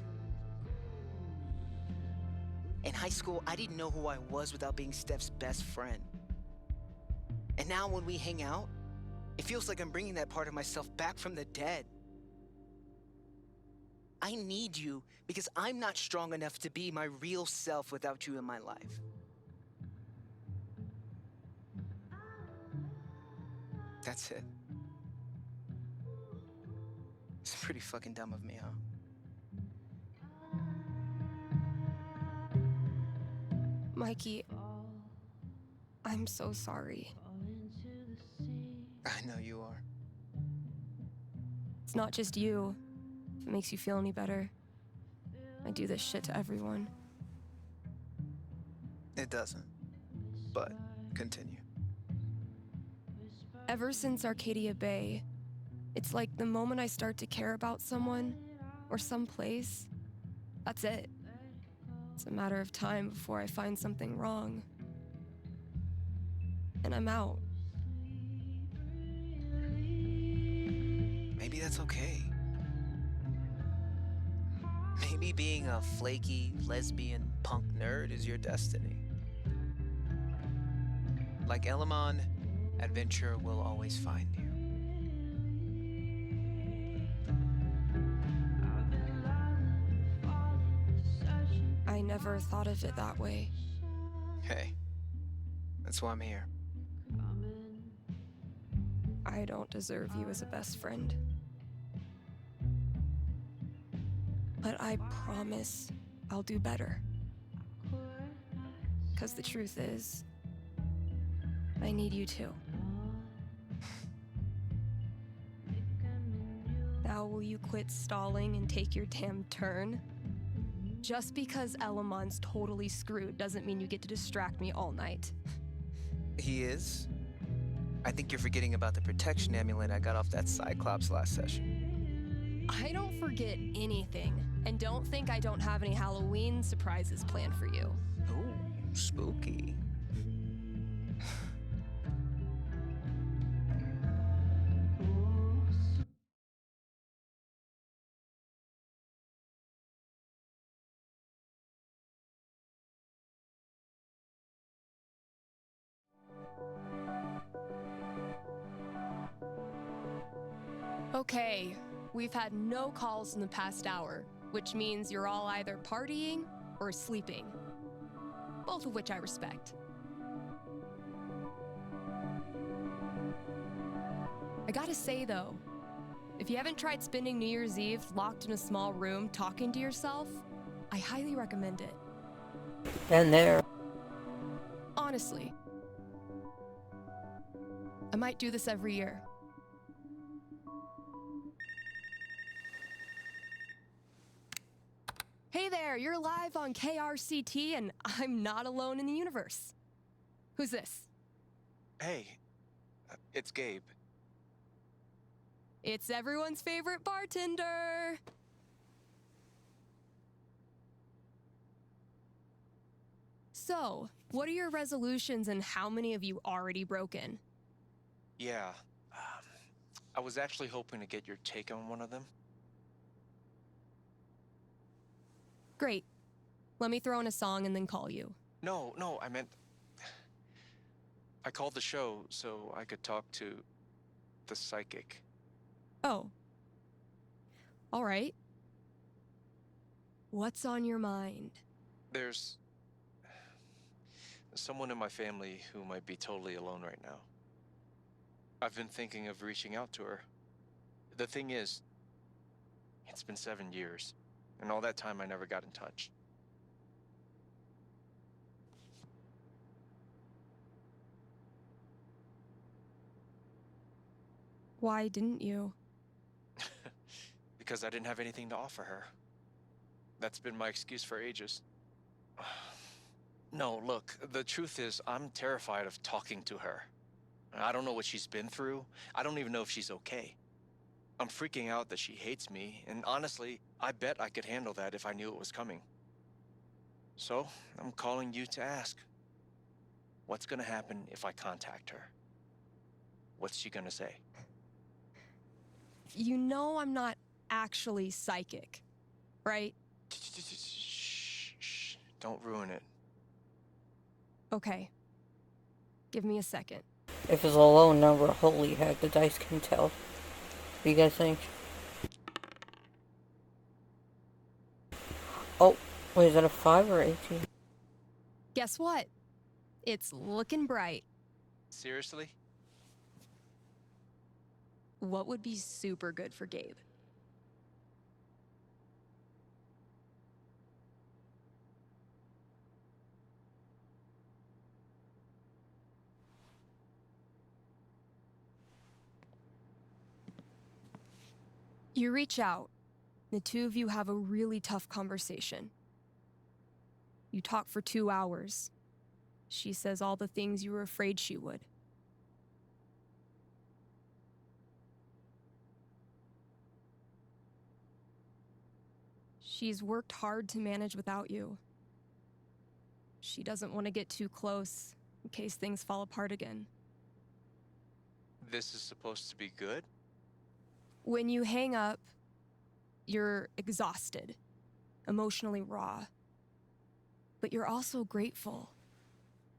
In high school, I didn't know who I was without being Steph's best friend. And now when we hang out, it feels like I'm bringing that part of myself back from the dead. I need you because I'm not strong enough to be my real self without you in my life. That's it. It's pretty fucking dumb of me, huh? Mikey, I'm so sorry. I know you are. It's not just you. If it makes you feel any better. I do this shit to everyone. It doesn't. But continue. Ever since Arcadia Bay, it's like the moment I start to care about someone or someplace, that's it. It's a matter of time before I find something wrong. And I'm out. Maybe that's okay. Maybe being a flaky, lesbian, punk nerd is your destiny. Like Elamon, adventure will always find you. I never thought of it that way. Hey, that's why I'm here. I don't deserve you as a best friend. But I promise I'll do better. 'Cause the truth is, I need you too. Now will you quit stalling and take your damn turn? Just because Elamon's totally screwed doesn't mean you get to distract me all night. He is? I think you're forgetting about the protection amulet I got off that Cyclops last session. I don't forget anything, and don't think I don't have any Halloween surprises planned for you. Ooh, spooky. Okay, we've had no calls in the past hour, which means you're all either partying or sleeping. Both of which I respect. I gotta say though, if you haven't tried spending New Year's Eve locked in a small room talking to yourself, I highly recommend it. Been there. Honestly. I might do this every year. Hey there, you're live on KRCT and I'm not alone in the universe. Who's this? Hey, it's Gabe. It's everyone's favorite bartender. So, what are your resolutions and how many have you already broken? Yeah, I was actually hoping to get your take on one of them. Great. Let me throw in a song and then call you. No, I meant... I called the show so I could talk to the psychic. Oh. All right. What's on your mind? There's someone in my family who might be totally alone right now. I've been thinking of reaching out to her. The thing is, it's been 7 years, and all that time I never got in touch. Why didn't you? Because I didn't have anything to offer her. That's been my excuse for ages. No, look, the truth is, I'm terrified of talking to her. I don't know what she's been through. I don't even know if she's okay. I'm freaking out that she hates me, and honestly, I bet I could handle that if I knew it was coming. So, I'm calling you to ask. What's gonna happen if I contact her? What's she gonna say? You know I'm not actually psychic, right? Shh. Don't ruin it. Okay. Give me a second. If it's a low number, holy heck, the dice can tell. What do you guys think? Oh, wait, is that a 5 or 18? Guess what? It's looking bright. Seriously? What would be super good for Gabe? You reach out. The two of you have a really tough conversation. You talk for 2 hours. She says all the things you were afraid she would. She's worked hard to manage without you. She doesn't want to get too close in case things fall apart again. This is supposed to be good? When you hang up, you're exhausted, emotionally raw. But you're also grateful,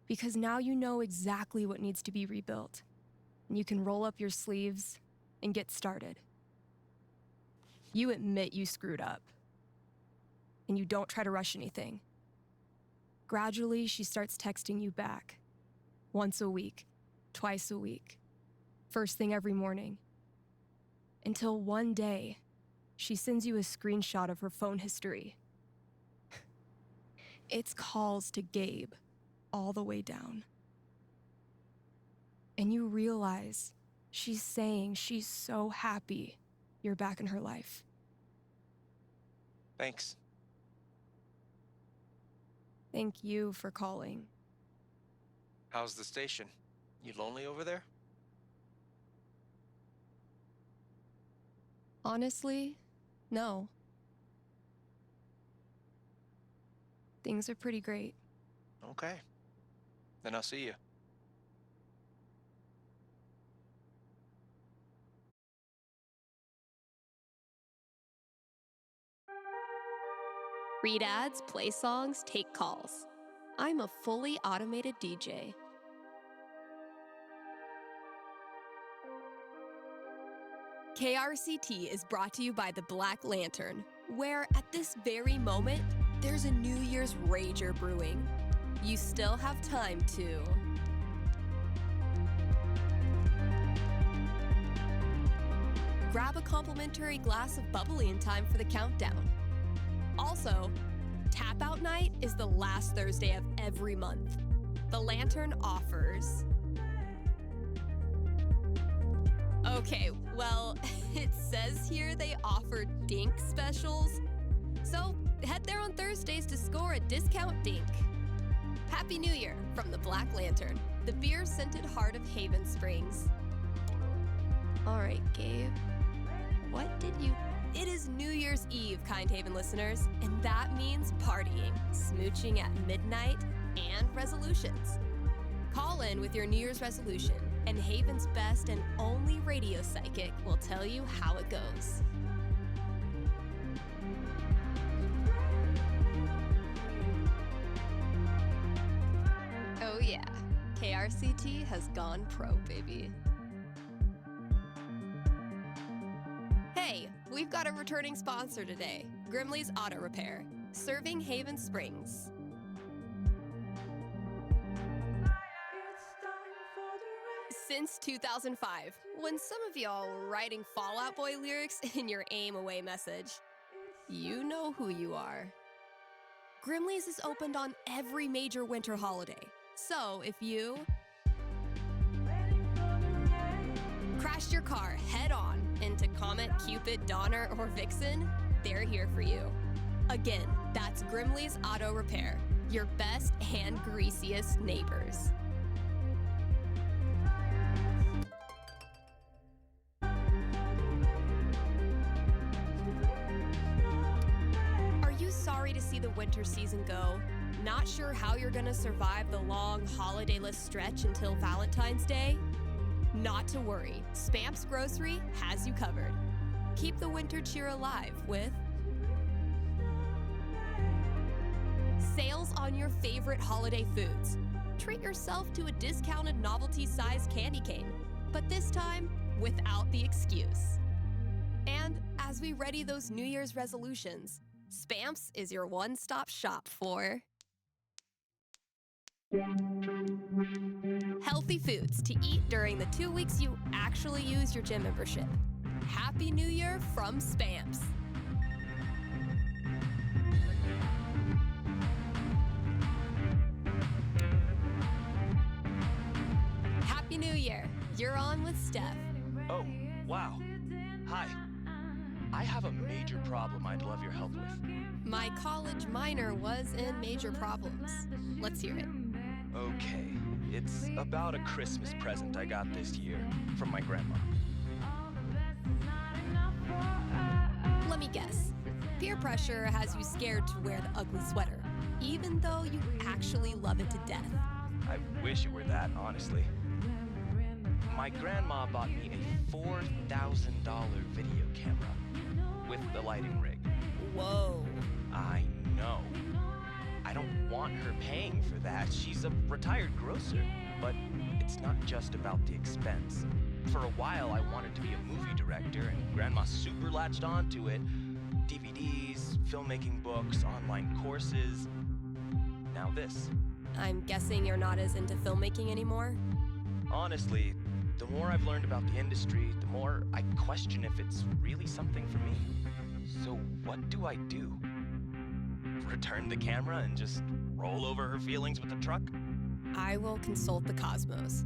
because now you know exactly what needs to be rebuilt, and you can roll up your sleeves and get started. You admit you screwed up, and you don't try to rush anything. Gradually, she starts texting you back, once a week, twice a week, first thing every morning. Until one day, she sends you a screenshot of her phone history. It's calls to Gabe, all the way down. And you realize she's saying she's so happy you're back in her life. Thanks. Thank you for calling. How's the station? You lonely over there? Honestly, no. Things are pretty great. Okay. Then I'll see you. Read ads, play songs, take calls. I'm a fully automated DJ. KRCT is brought to you by the Black Lantern, where at this very moment, there's a New Year's rager brewing. You still have time to grab a complimentary glass of bubbly in time for the countdown. Also, Tap Out Night is the last Thursday of every month. The Lantern offers... Okay, well, it says here they offer dink specials. So, head there on Thursdays to score a discount dink. Happy New Year from the Black Lantern, the beer-scented heart of Haven Springs. All right, Gabe, what did you... It is New Year's Eve, Kind Haven listeners, and that means partying, smooching at midnight, and resolutions. Call in with your New Year's resolution, and Haven's best and only radio psychic will tell you how it goes. Oh yeah, KRCT has gone pro, baby. Hey, we've got a returning sponsor today, Grimley's Auto Repair, serving Haven Springs. Since 2005, when some of y'all were writing Fall Out Boy lyrics in your aim away message, you know who you are. Grimley's is opened on every major winter holiday, so if you crashed your car head-on into Comet, Cupid, Donner, or Vixen, they're here for you. Again, that's Grimley's Auto Repair, your best and greasiest neighbors. Are you sorry to see the winter season go? Not sure how you're gonna survive the long holidayless stretch until Valentine's Day? Not to worry, Spamp's Grocery has you covered. Keep the winter cheer alive with sales on your favorite holiday foods. Treat yourself to a discounted novelty-sized candy cane, but this time without the excuse. And as we ready those New Year's resolutions, Spamp's is your one-stop shop for Healthy foods to eat during the 2 weeks you actually use your gym membership. Happy New Year from Spamps. Happy New Year. You're on with Steph. Oh, wow. Hi. I have a major problem I'd love your help with. My college minor was in major problems. Let's hear it. Okay, it's about a Christmas present I got this year from my grandma. Let me guess. Peer pressure has you scared to wear the ugly sweater, even though you actually love it to death. I wish it were that, honestly. My grandma bought me a $4,000 video camera with the lighting rig. Whoa. I know. I don't want her paying for that. She's a retired grocer. But it's not just about the expense. For a while, I wanted to be a movie director, and Grandma super latched onto it. DVDs, filmmaking books, online courses. Now this. I'm guessing you're not as into filmmaking anymore? Honestly, the more I've learned about the industry, the more I question if it's really something for me. So what do I do? Return the camera and just roll over her feelings with the truck? I will consult the cosmos.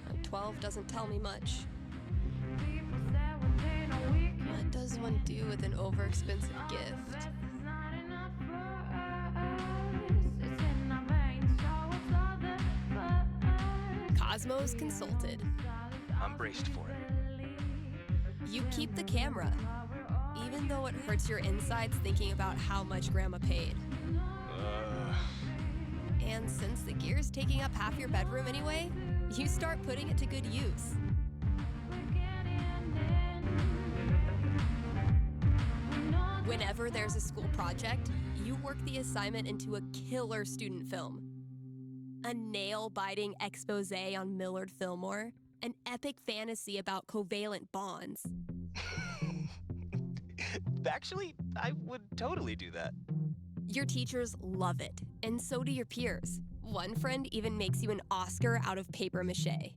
A 12 doesn't tell me much. What does one do with an overexpensive gift? Cosmos consulted. I'm braced for it. You keep the camera, even though it hurts your insides thinking about how much Grandma paid. And since the gear's taking up half your bedroom anyway, you start putting it to good use. Whenever there's a school project, you work the assignment into a killer student film. A nail-biting expose on Millard Fillmore, an epic fantasy about covalent bonds. Actually, I would totally do that. Your teachers love it, and so do your peers. One friend even makes you an Oscar out of paper mache.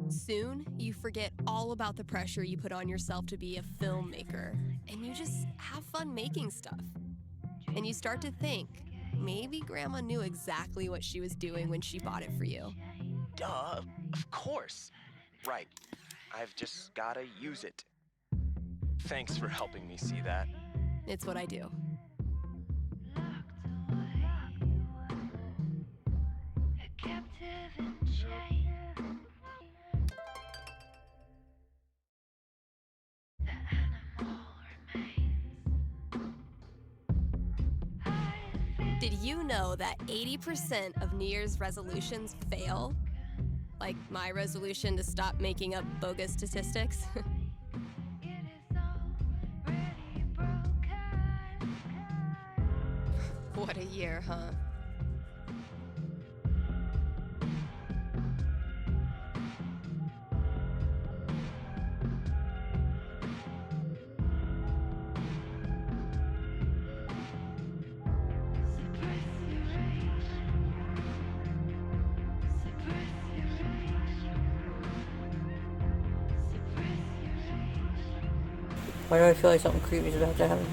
Soon, you forget all about the pressure you put on yourself to be a filmmaker, and you just have fun making stuff. And you start to think, maybe Grandma knew exactly what she was doing when she bought it for you. Duh, of course. Right. I've just gotta use it. Thanks for helping me see that. It's what I do. Did you know that 80% of New Year's resolutions fail? Like my resolution to stop making up bogus statistics? What a year, huh? Why do I feel like something creepy is about to happen?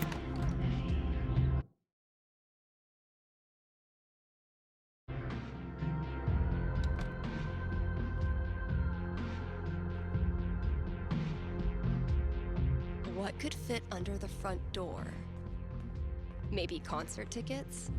What could fit under the front door? Maybe concert tickets?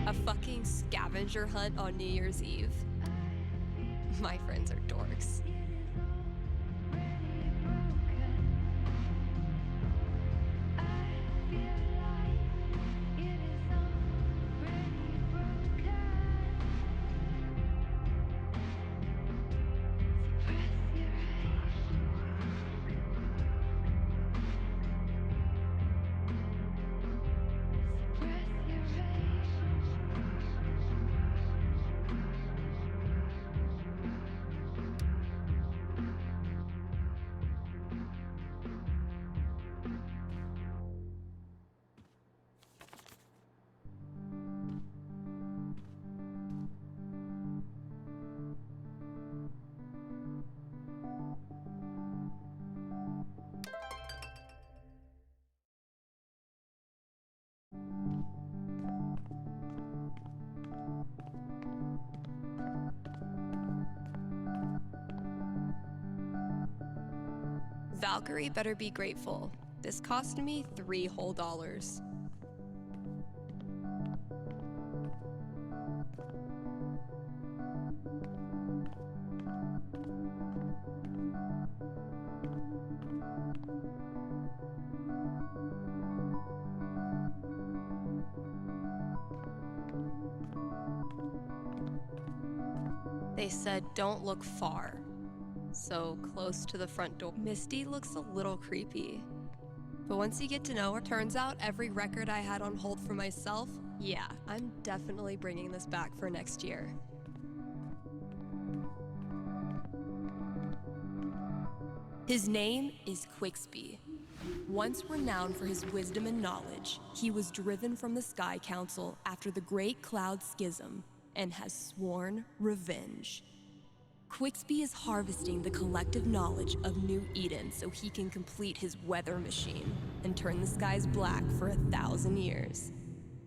A fucking scavenger hunt on New Year's Eve? My friends are dorks. Valkyrie better be grateful. This cost me $3 whole. They said don't look far, so close to the front door. Misty looks a little creepy, but once you get to know her, turns out every record I had on hold for myself, yeah, I'm definitely bringing this back for next year. His name is Quixby. Once renowned for his wisdom and knowledge, he was driven from the Sky Council after the Great Cloud Schism and has sworn revenge. Quixby is harvesting the collective knowledge of New Eden so he can complete his weather machine and turn the skies black for 1,000 years.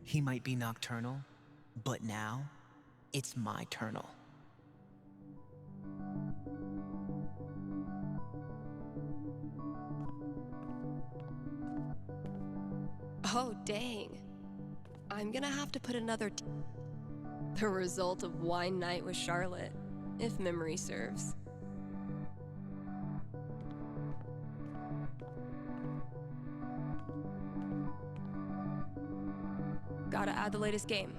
He might be nocturnal, but now it's my turnal. Oh, dang. I'm gonna have to put another the result of wine night with Charlotte, if memory serves. Gotta add the latest game.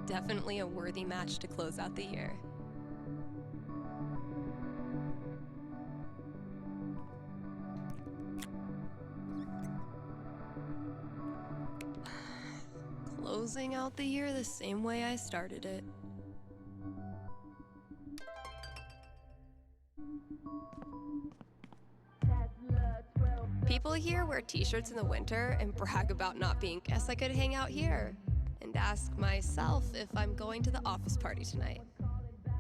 Definitely a worthy match to close out the year. Closing out the year the same way I started it. People here wear t-shirts in the winter and brag about not being. Guess I could hang out here and ask myself if I'm going to the office party tonight.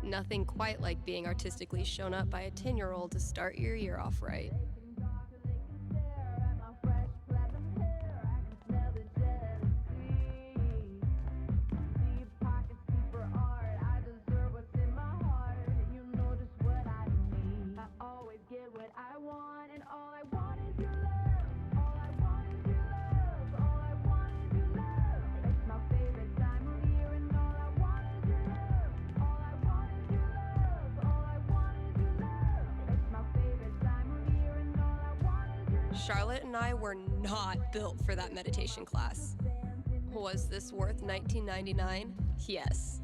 Nothing quite like being artistically shown up by a 10-year-old to start your year off right. Charlotte and I were not built for that meditation class. Was this worth $19.99? Yes.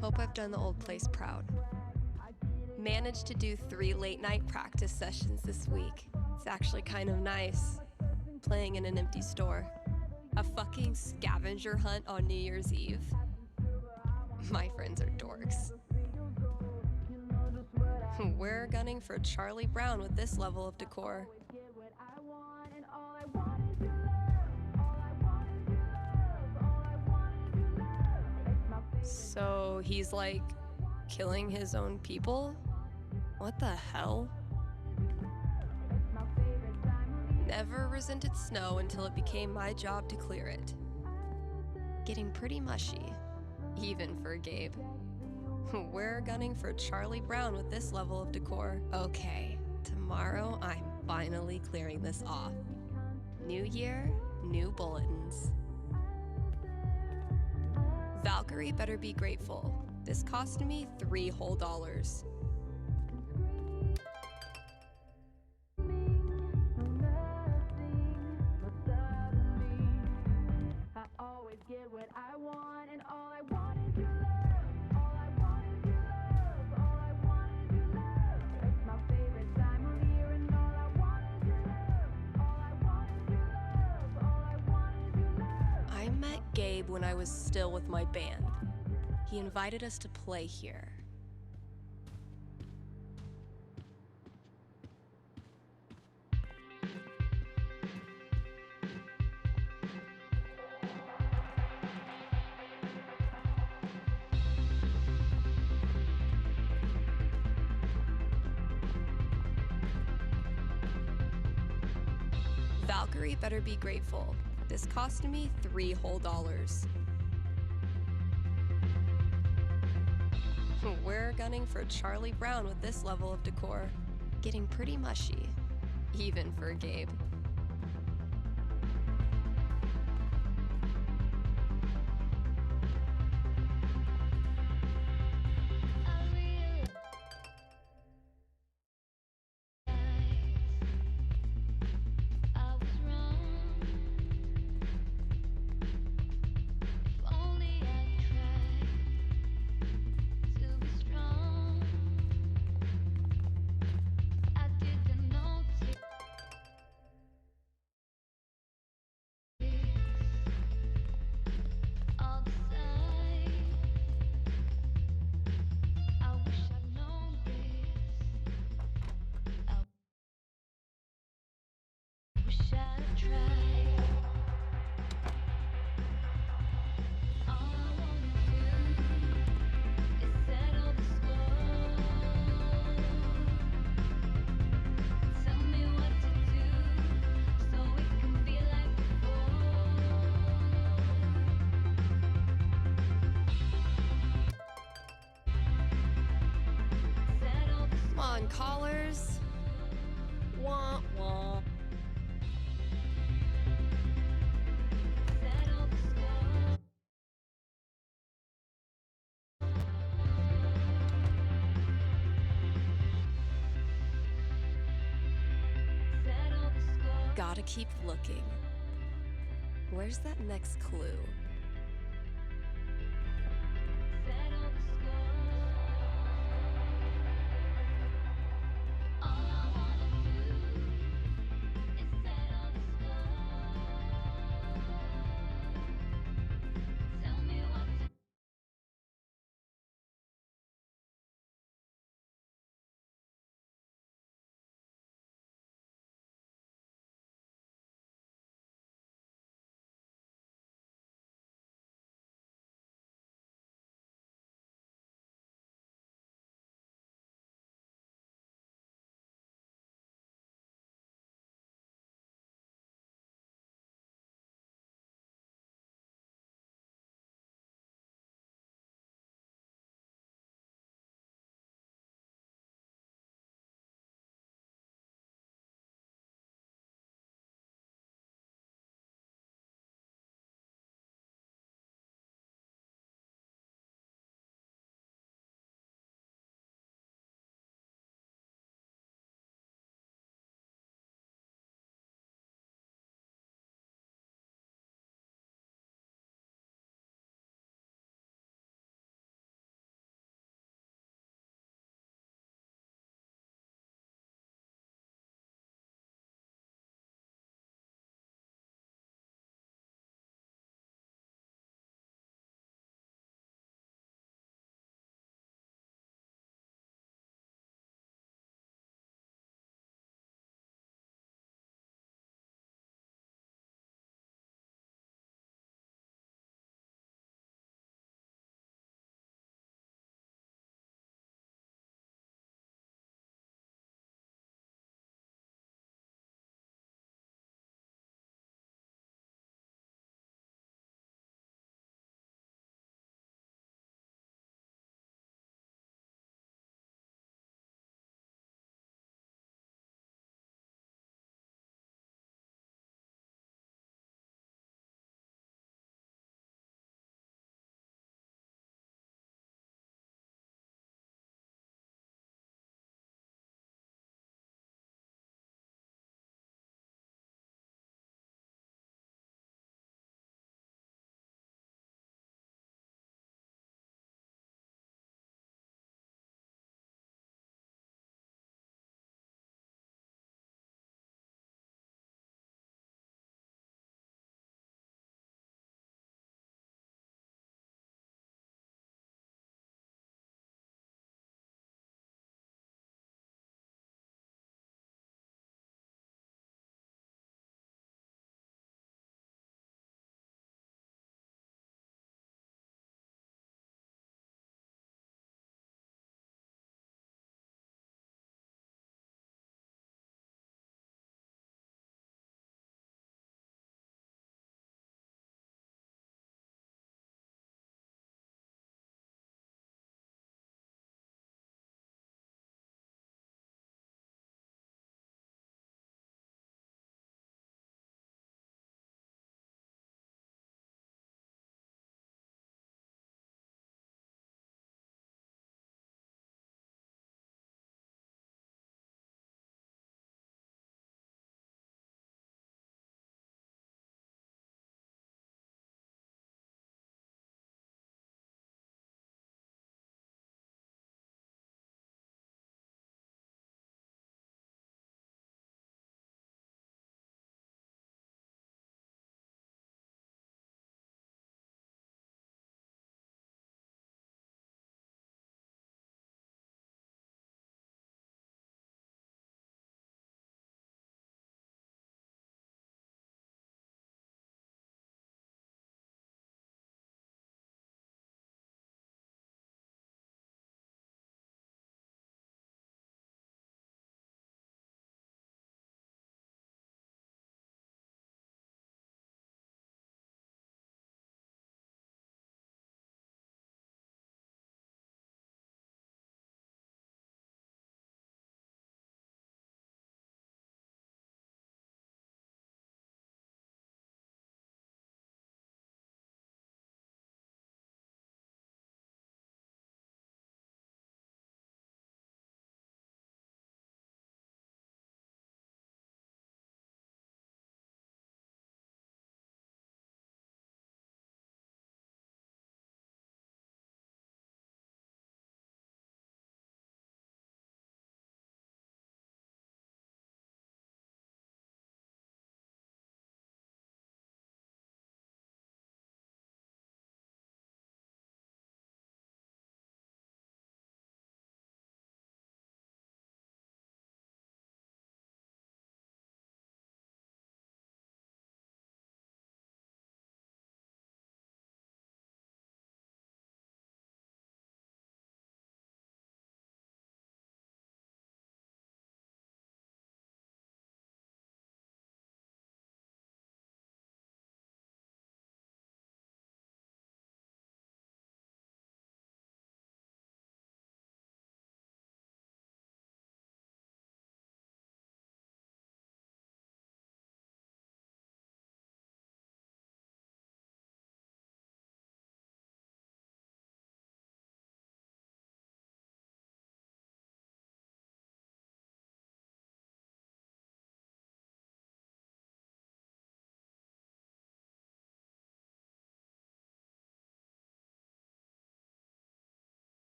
Hope I've done the old place proud. Managed to do 3 late-night practice sessions this week. It's actually kind of nice, playing in an empty store. A fucking scavenger hunt on New Year's Eve. My friends are dorks. We're gunning for Charlie Brown with this level of decor. So he's like killing his own people? What the hell? Never resented snow until it became my job to clear it. Getting pretty mushy, even for Gabe. We're gunning for Charlie Brown with this level of decor. Okay, tomorrow I'm finally clearing this off. New year, new bulletins. Valkyrie better be grateful. This cost me $3 whole. I met Gabe when I was still with my band. He invited us to play here. Valkyrie better be grateful. This cost me $3 whole. We're gunning for Charlie Brown with this level of decor. Getting pretty mushy, even for Gabe. Come on, callers. Wah, wah. Gotta keep looking. Where's that next clue?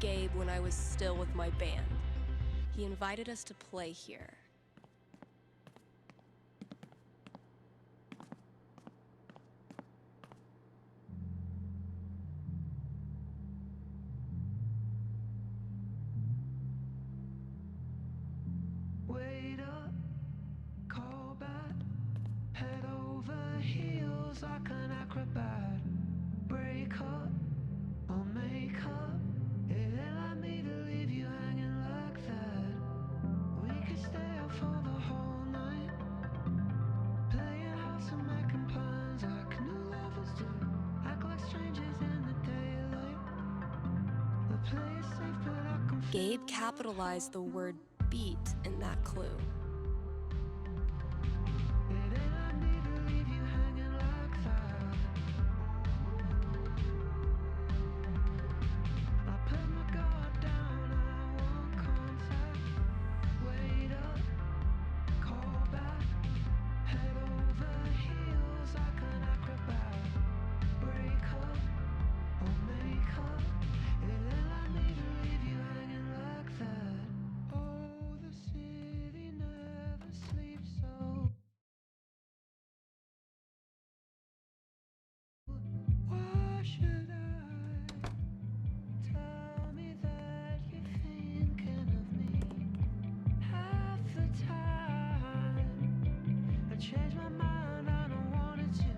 Gabe when I was still with my band. He invited us to play here. Wait up, call back, head over heels like an acrobat. Break up or make up. It ain't like me to leave you hanging like that. We could stay up for the whole night, playing house and making plans like new lovers do. Act like strangers in the daylight. The play is safe, but I can feel Gabe capitalized the word beat in that clue. it ain't like me to leave you hanging like that. I put my guard down, I want contact. Wait up, call back, head over heels like an acrobat. Break up or make up. It ain't like me to leave you hanging like that. Oh, the city never sleeps, so why should I tell me that you're thinking of me half the time? I changed my mind, I don't want it to.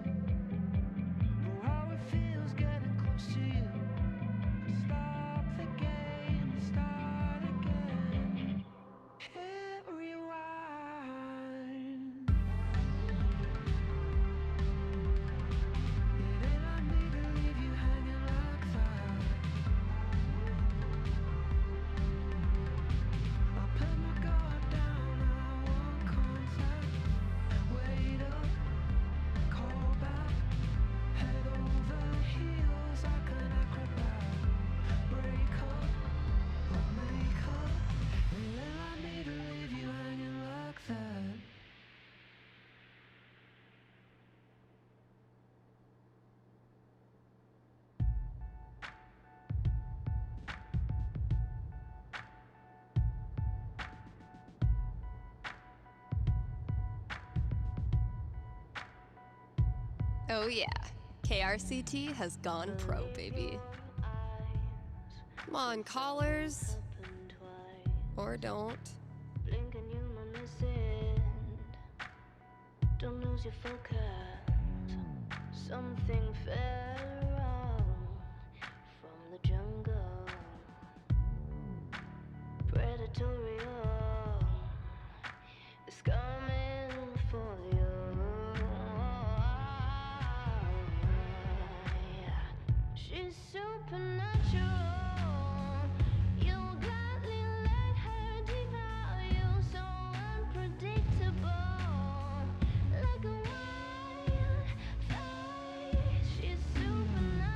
Know how it feels getting close to you. Stop the game, start again. Hit rewind. It ain't like me to leave you hanging like that. I put my guard down, I want contact. Wait up, call back, head over heels like an acrobat. Break up or make up. It ain't like me to leave you hanging like that. Oh yeah, KRCT has gone pro, baby. Come on, callers. Or don't. Blink and you might miss it. Don't lose your focus. Something fell wrong from the jungle. Predatorial is coming for you. She's supernatural. You'll gladly let her devour you, so unpredictable. Like a wildfire, she's supernatural.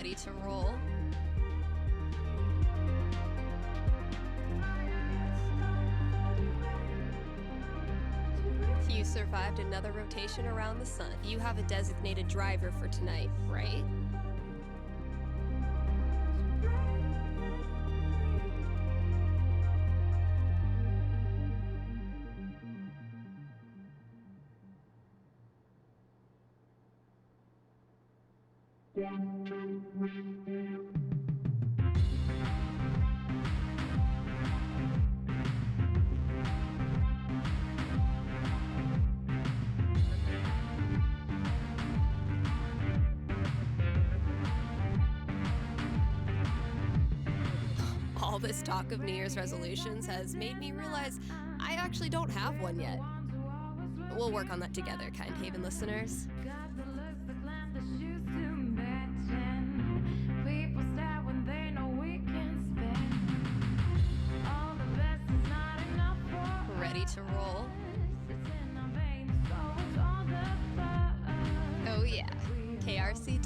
Ready to roll? You survived another rotation around the sun. You have a designated driver for tonight, right? All this talk of New Year's resolutions has made me realize I actually don't have one yet. We'll work on that together, Kind Haven listeners. Ready to roll? Oh yeah, KRC.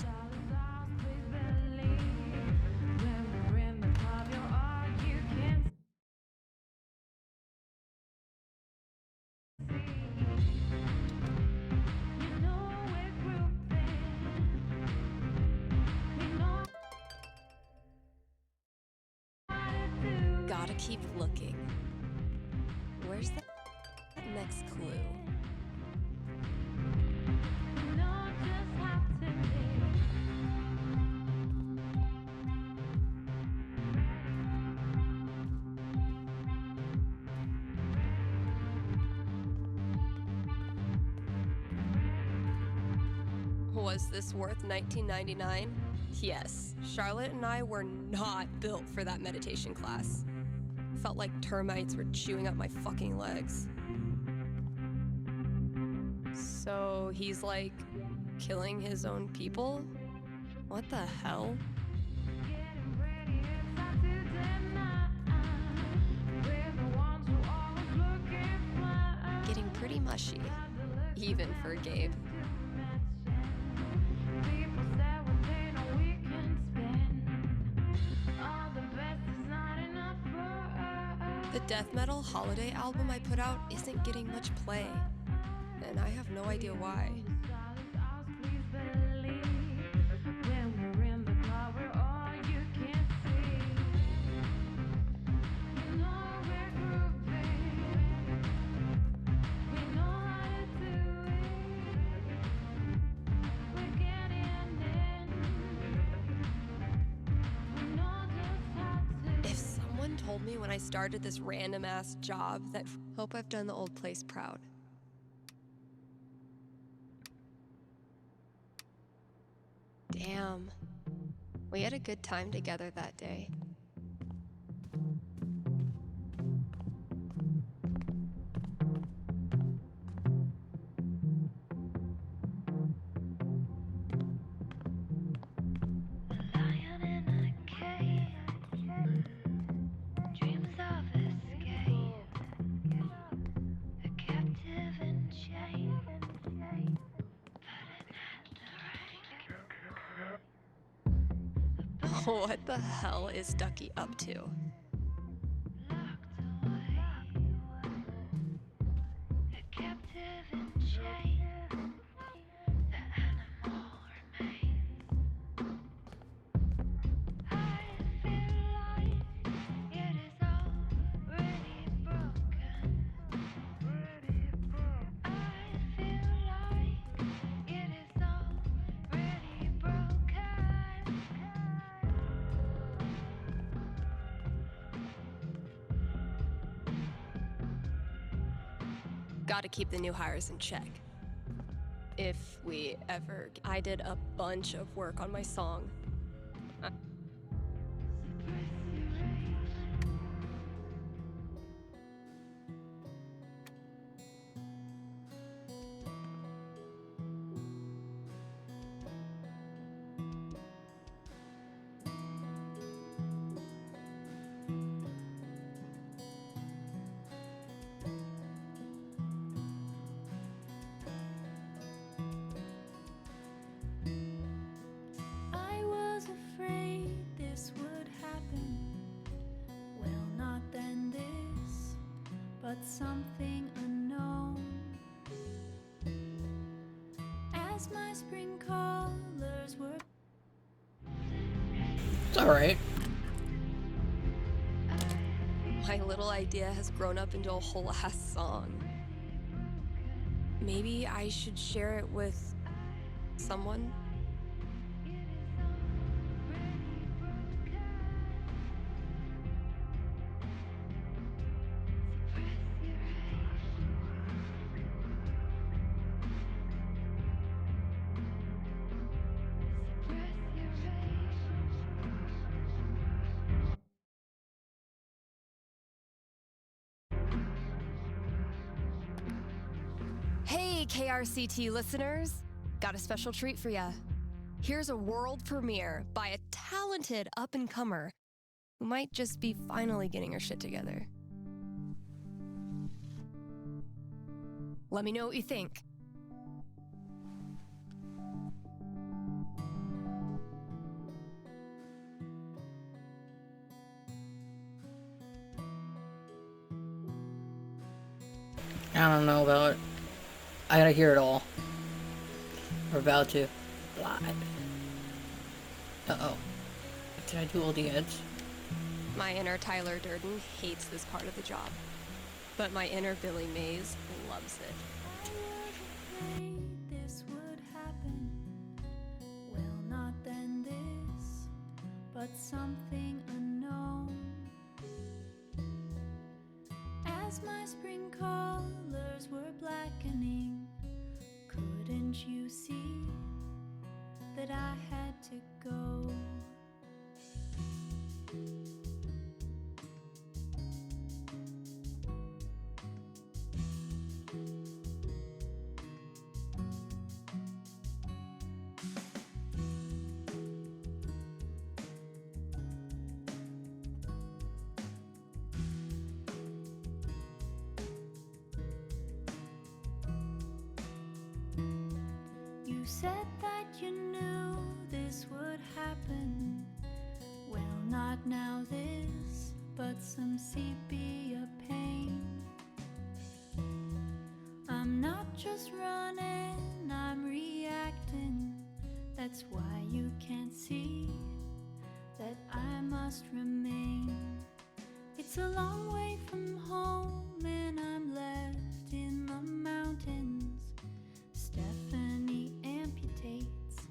Gotta keep looking. Where's the next clue? Was this worth $19.99? Yes, Charlotte and I were not built for that meditation class. Felt like termites were chewing up my fucking legs. So he's like killing his own people? What the hell? Getting pretty mushy, even for Gabe. The death metal holiday album I put out isn't getting much play, and I have no idea why. If someone told me when I started this random-ass job that hope I've done the old place proud. Damn. We had a good time together that day. What the hell is Ducky up to? Gotta keep the new hires in check. If we ever... I did a bunch of work on my song. I was but something unknown. As my spring colors were. It's alright. My little idea has grown up into a whole ass song. Maybe I should share it with someone? Hey, KRCT listeners! Got a special treat for ya. Here's a world premiere by a talented up-and-comer who might just be finally getting her shit together. Let me know what you think. I don't know about it. I gotta hear it all. We're about to. Live. Uh-oh. Did I do all the ads? My inner Tyler Durden hates this part of the job, but my inner Billy Mays loves it. This would happen. Well, not then this, but something unknown. As my spring colors were blackening, couldn't you see that I had to go? You said that you knew this would happen. Well, not now this, but some sepia pain. I'm not just running, I'm reacting. That's why you can't see that I must remain. It's a long way from home and I'm left in the mountains. Stephanie amputates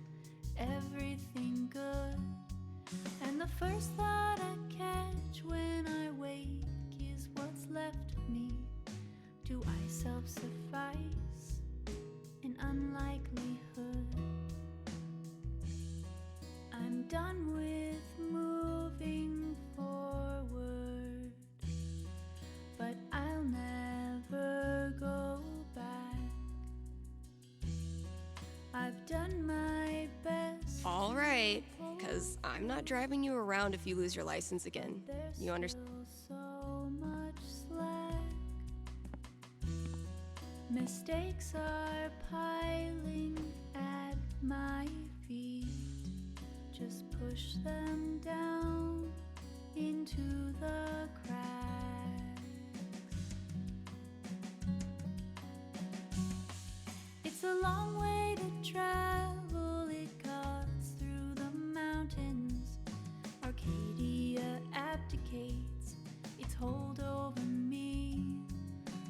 everything good, and the first thought I catch when I wake is what's left of me. Do I self-suffice in unlikelihood? I'm done with moving forward, but I'll never go back. I've done my best. All right, because I'm not driving you around if you lose your license again. You understand? So much slack. Mistakes are piling at my feet. Just push them down into the cracks. It's a long way to travel, it cuts through the mountains. Arcadia abdicates its hold over me.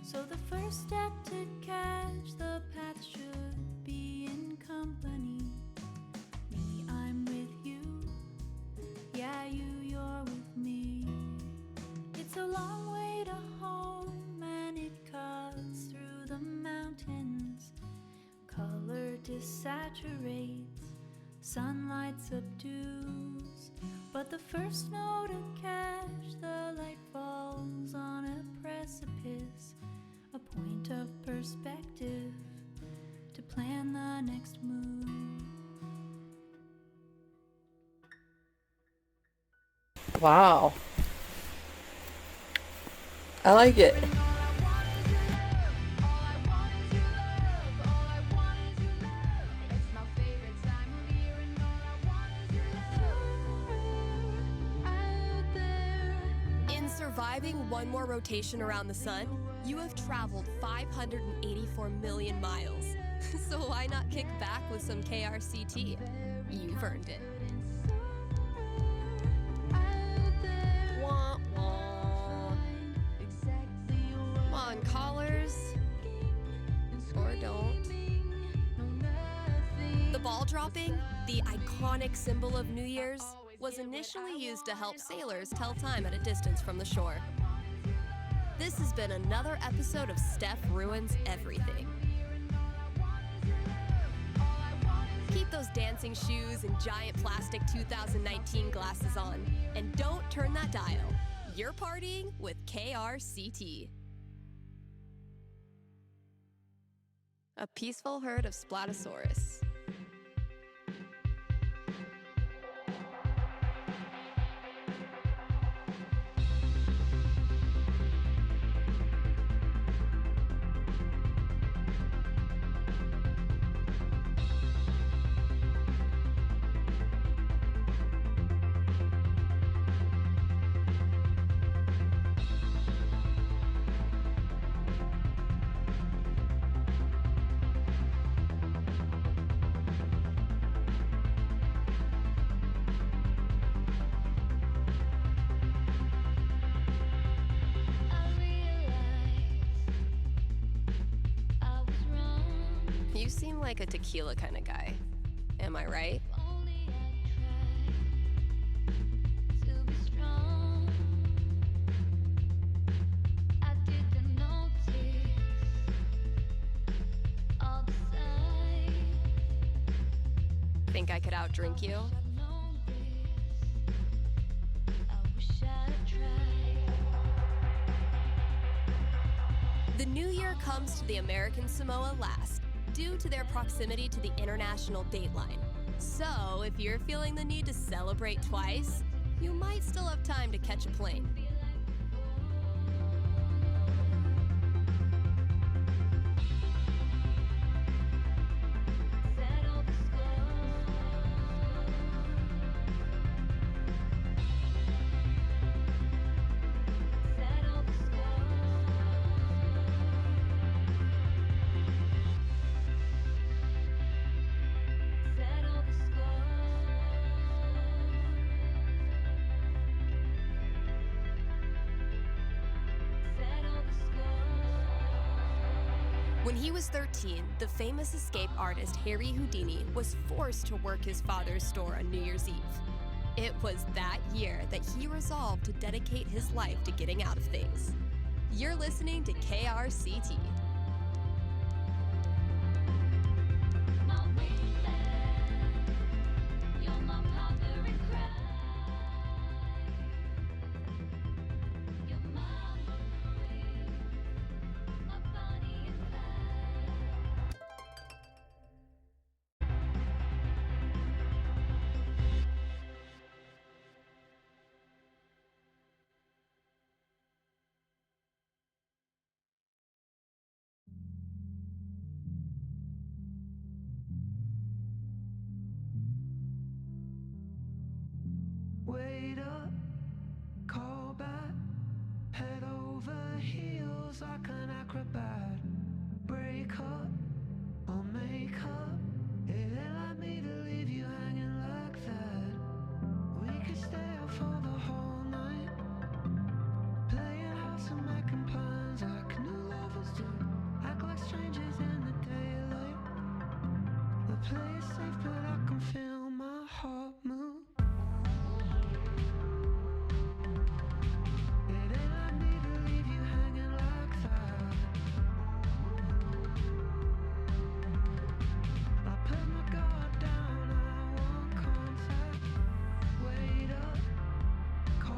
So the first step to catch the path should be in company. Me, I'm with you. Yeah, you're with me. It's a long way to home and it cuts through the mountains. Color desaturates, sunlight subdues. But the first note to catch, the light falls on a precipice. A point of perspective to plan the next move. Wow. I like it. In surviving one more rotation around the sun, you have traveled 584 million miles. So why not kick back with some KRCT? You've earned it. Wah, wah. Come on, callers. Or don't. The ball dropping, the iconic symbol of New Year's, was initially used to help sailors tell time at a distance from the shore. This has been another episode of Steph Ruins Everything. Keep those dancing shoes and giant plastic 2019 glasses on, and don't turn that dial. You're partying with KRCT. A peaceful herd of Splatosaurus. You seem like a tequila kind of guy. Am I right? Think I could outdrink you? The new year comes to the American Samoa last, due to their proximity to the international dateline. So, if you're feeling the need to celebrate twice, you might still have time to catch a plane. When he was 13, the famous escape artist Harry Houdini was forced to work his father's store on New Year's Eve. It was that year that he resolved to dedicate his life to getting out of things. You're listening to KRCT. Wait up, call back, head over heels like an acrobat. Break up or make up. It ain't like me to leave you hanging like that. We could stay up for the whole night, playing house and making plans like new lovers do. Act like strangers in the daylight. The play is safe, but I can feel my heart move. Call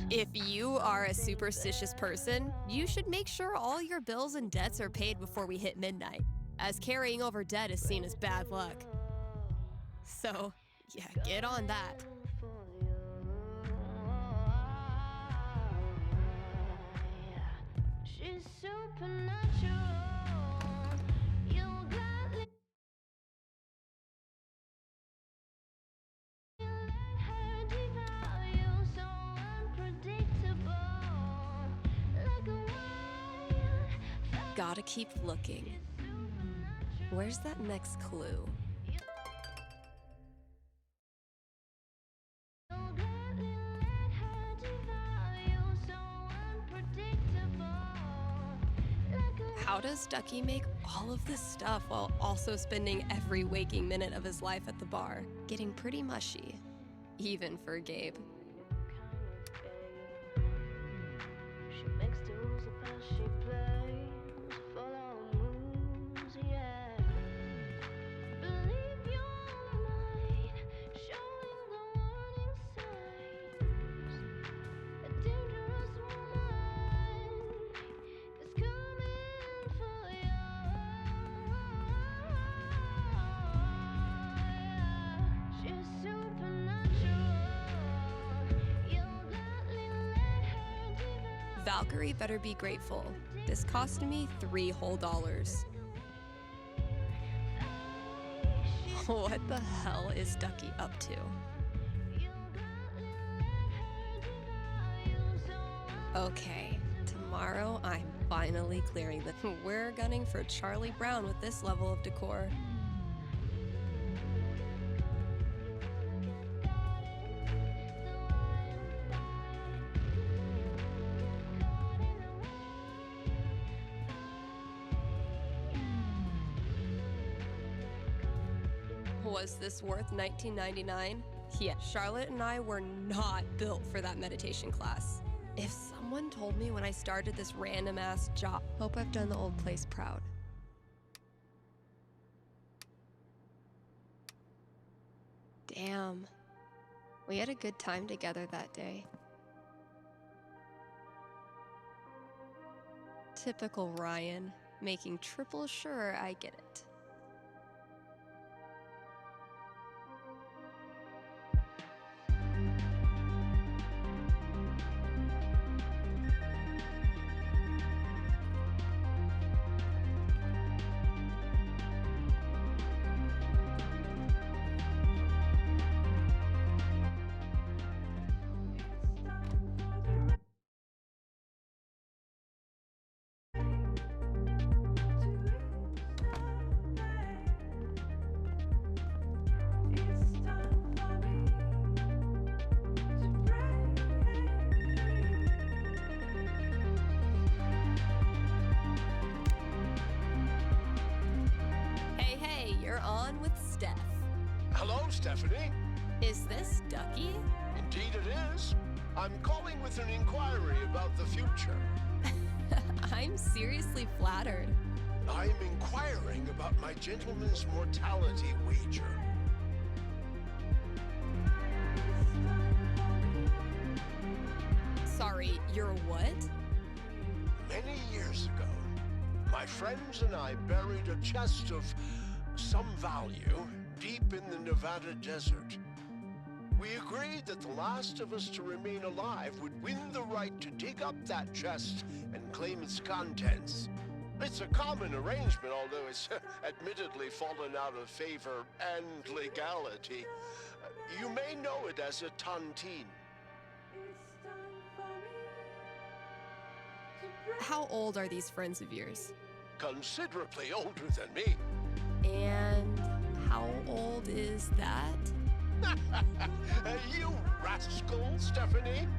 If you are a superstitious person, you should make sure all your bills and debts are paid before we hit midnight, as carrying over debt is seen as bad luck. So, yeah, get on that. She's supernatural. You gladly let her devour you, so unpredictable. Like a wild Gotta keep looking. Where's that next clue? How does Ducky make all of this stuff while also spending every waking minute of his life at the bar? Getting pretty mushy, even for Gabe. She makes the rules up as she plays. Follow moves, yeah. Believe your mind, showing the warning signs. A dangerous woman is coming for you. She's supernatural. You'll gladly let her devour. Valkyrie better be grateful. This cost me $3 whole. What the hell is Ducky up to? Okay, tomorrow I'm finally clearing the... We're gunning for Charlie Brown with this level of decor. Was this worth $19.99? Yeah, Charlotte and I were not built for that meditation class. If someone told me when I started this random-ass job, hope I've done the old place proud. Damn, we had a good time together that day. Typical Ryan, making triple sure I get it. Hello, Stephanie. Is this Ducky? Indeed it is. I'm calling with an inquiry about the future. I'm seriously flattered. I'm inquiring about my gentleman's mortality wager. Sorry, you're what? Many years ago, my friends and I buried a chest of some value deep in the Nevada desert. We agreed that the last of us to remain alive would win the right to dig up that chest and claim its contents. It's a common arrangement, although it's admittedly fallen out of favor and legality. You may know it as a tontine. How old are these friends of yours? Considerably older than me. And how old is that? You rascal, Stephanie.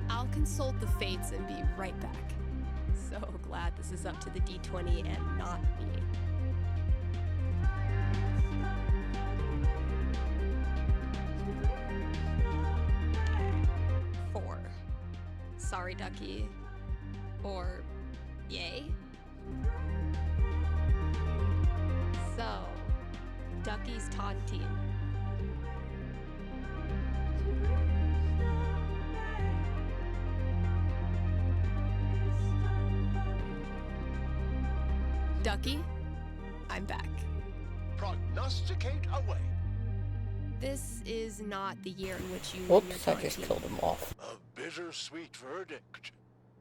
I'll consult the fates and be right back. So glad this is up to the D20 and not me. Four. Sorry, Ducky. Or yay? So, Ducky's tontine. Ducky, I'm back. Prognosticate away. This is not the year in which you Whoops, I just killed him off. A bittersweet verdict.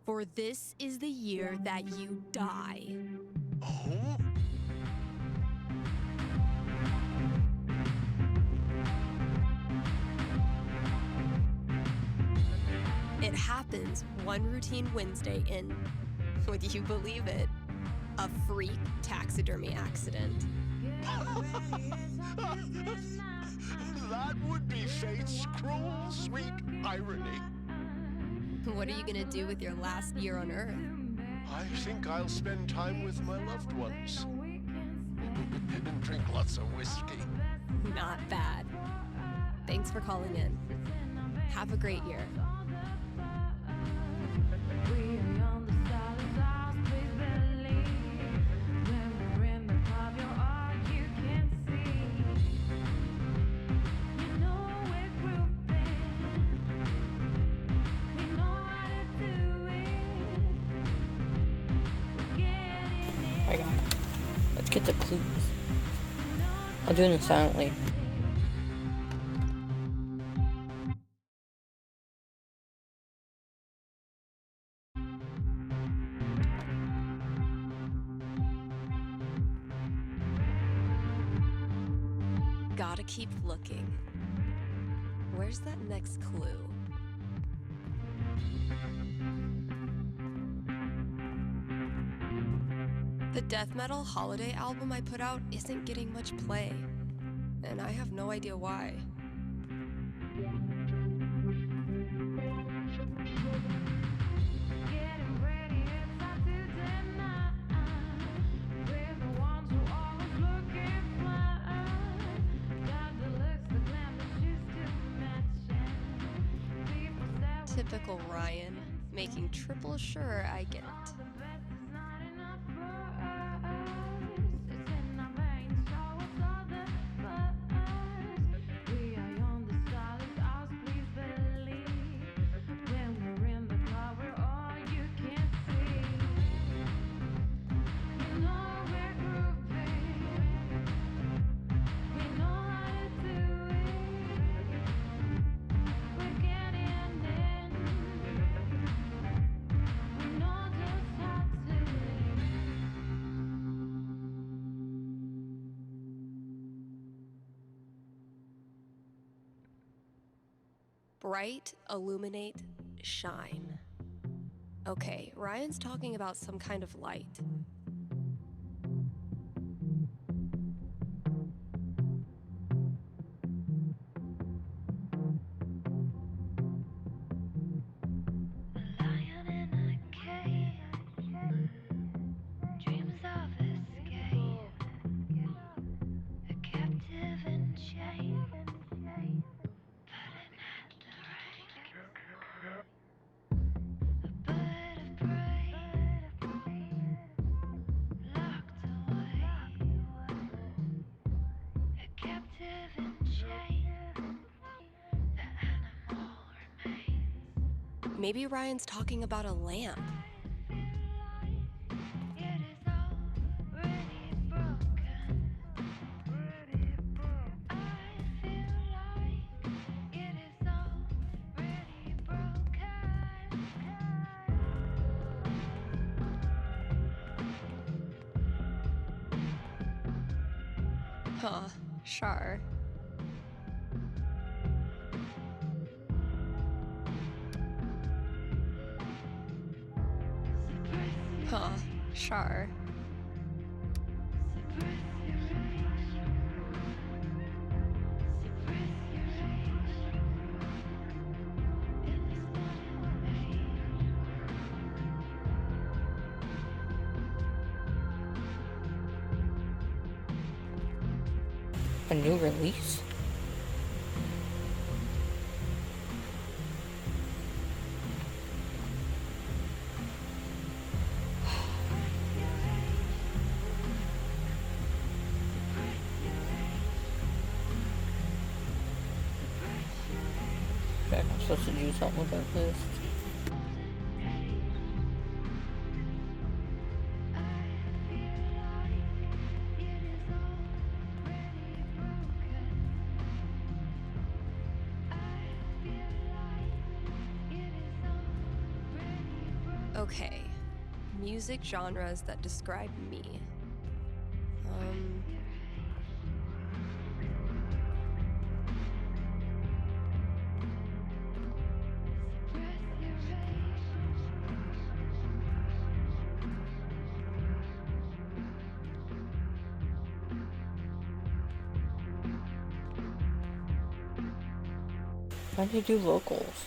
For this is the year that you die. Oh? It happens one routine Wednesday in, would you believe it, a freak taxidermy accident. That would be fate's cruel, sweet irony. What are you gonna do with your last year on Earth? I think I'll spend time with my loved ones. And drink lots of whiskey. Not bad. Thanks for calling in. Have a great year. I got it. Let's get the clues. I'll do it silently. Gotta keep looking. Where's that next clue? The death metal holiday album I put out isn't getting much play, and I have no idea why. Typical Ryan, making triple sure I get it. Bright, illuminate, shine. Okay, Ryan's talking about some kind of light. Maybe Ryan's talking about a lamp. Huh, sure. Huh, sure. A new release? Okay, I'm supposed to do something with that list. Okay, music genres that describe me. Why do you do locals?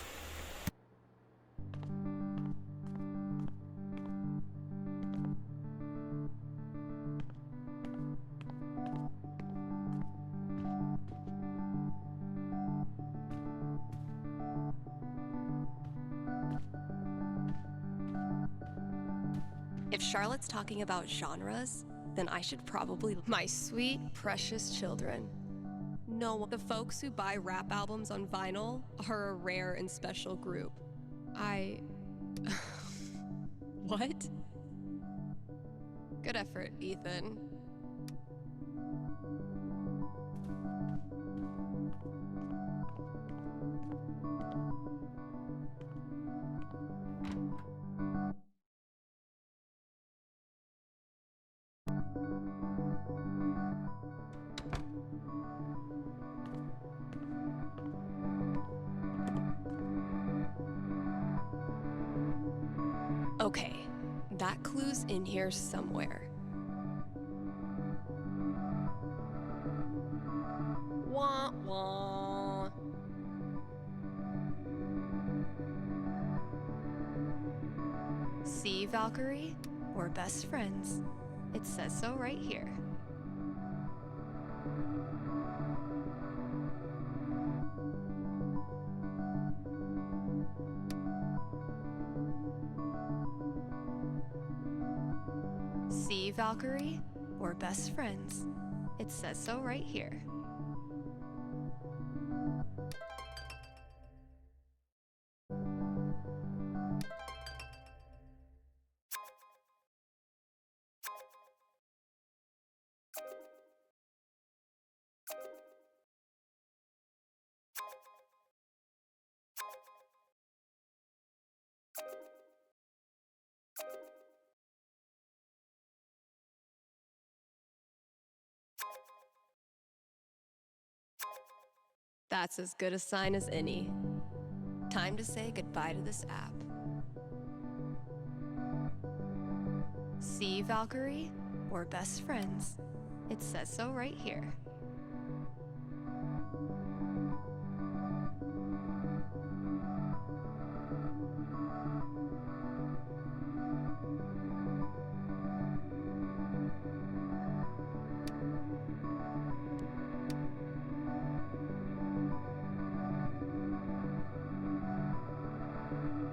If Charlotte's talking about genres, then I should probably... My sweet, precious children. No, the folks who buy rap albums on vinyl are a rare and special group. What? Good effort, Ethan. Okay, that clue's in here somewhere. Wah wah. See, Valkyrie? We're best friends. It says so right here. See, Valkyrie? We're best friends. It says so right here. That's as good a sign as any. Time to say goodbye to this app. See, Valkyrie? We're best friends. It says so right here.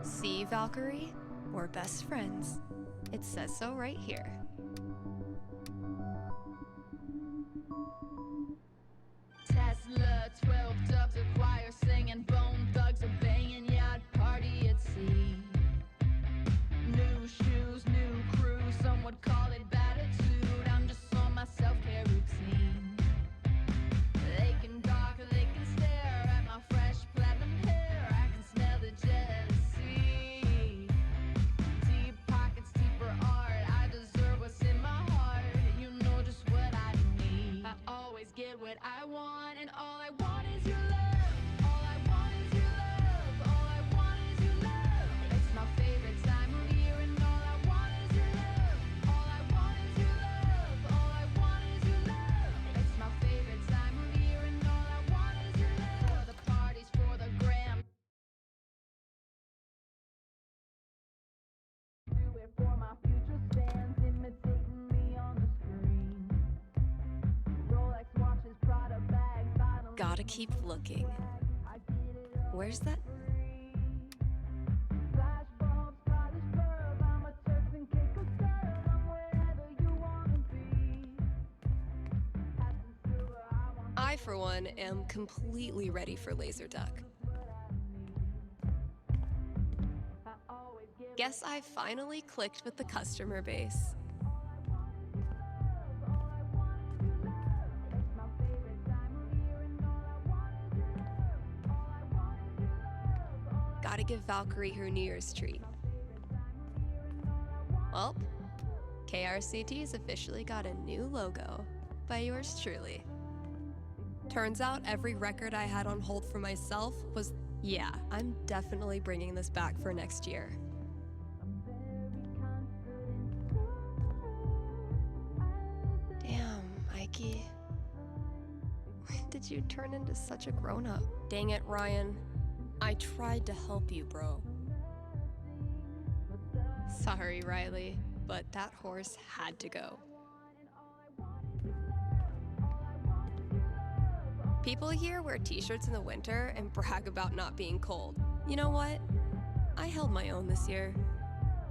See, Valkyrie? We're best friends. It says so right here. Tesla, 12 doves, a choir singing, bone thugs are banging, yacht party at sea. New shoes, new crew, some would call it attitude. I'm just on my self-care routine. They can gawk, they can stare at my fresh platinum hair. I can smell the jealousy. Deep pockets, deeper art. I deserve what's in my heart. You know just what I need. I always get what I want, and all I want is your love. All I want is your love. All I want is your love. It's my favorite time of year, and all I want is your love. All I want is your love. All I want is your love. It's my favorite time of year, and all I want is your love. For the parties, for the gram. Do it for my future fans, imitating me on the screen. Rolex watches, Prada bags, bottom. Gotta keep looking. Where's that? Flash bulbs, stylish pearls. I'm a Turks and Caicos girl. I'm wherever you wanna be. Passing through, I want. I, for one, am completely ready for Laserduck. Guess I finally clicked with the customer base. Gotta give Valkyrie her New Year's treat. Well, KRCT's officially got a new logo by yours truly. Turns out every record I had on hold for myself was, yeah, I'm definitely bringing this back for next year. Damn, Mikey. When did you turn into such a grown-up? Dang it, Ryan. I tried to help you, bro. Sorry, Riley, but that horse had to go. People here wear t-shirts in the winter and brag about not being cold. You know what? I held my own this year.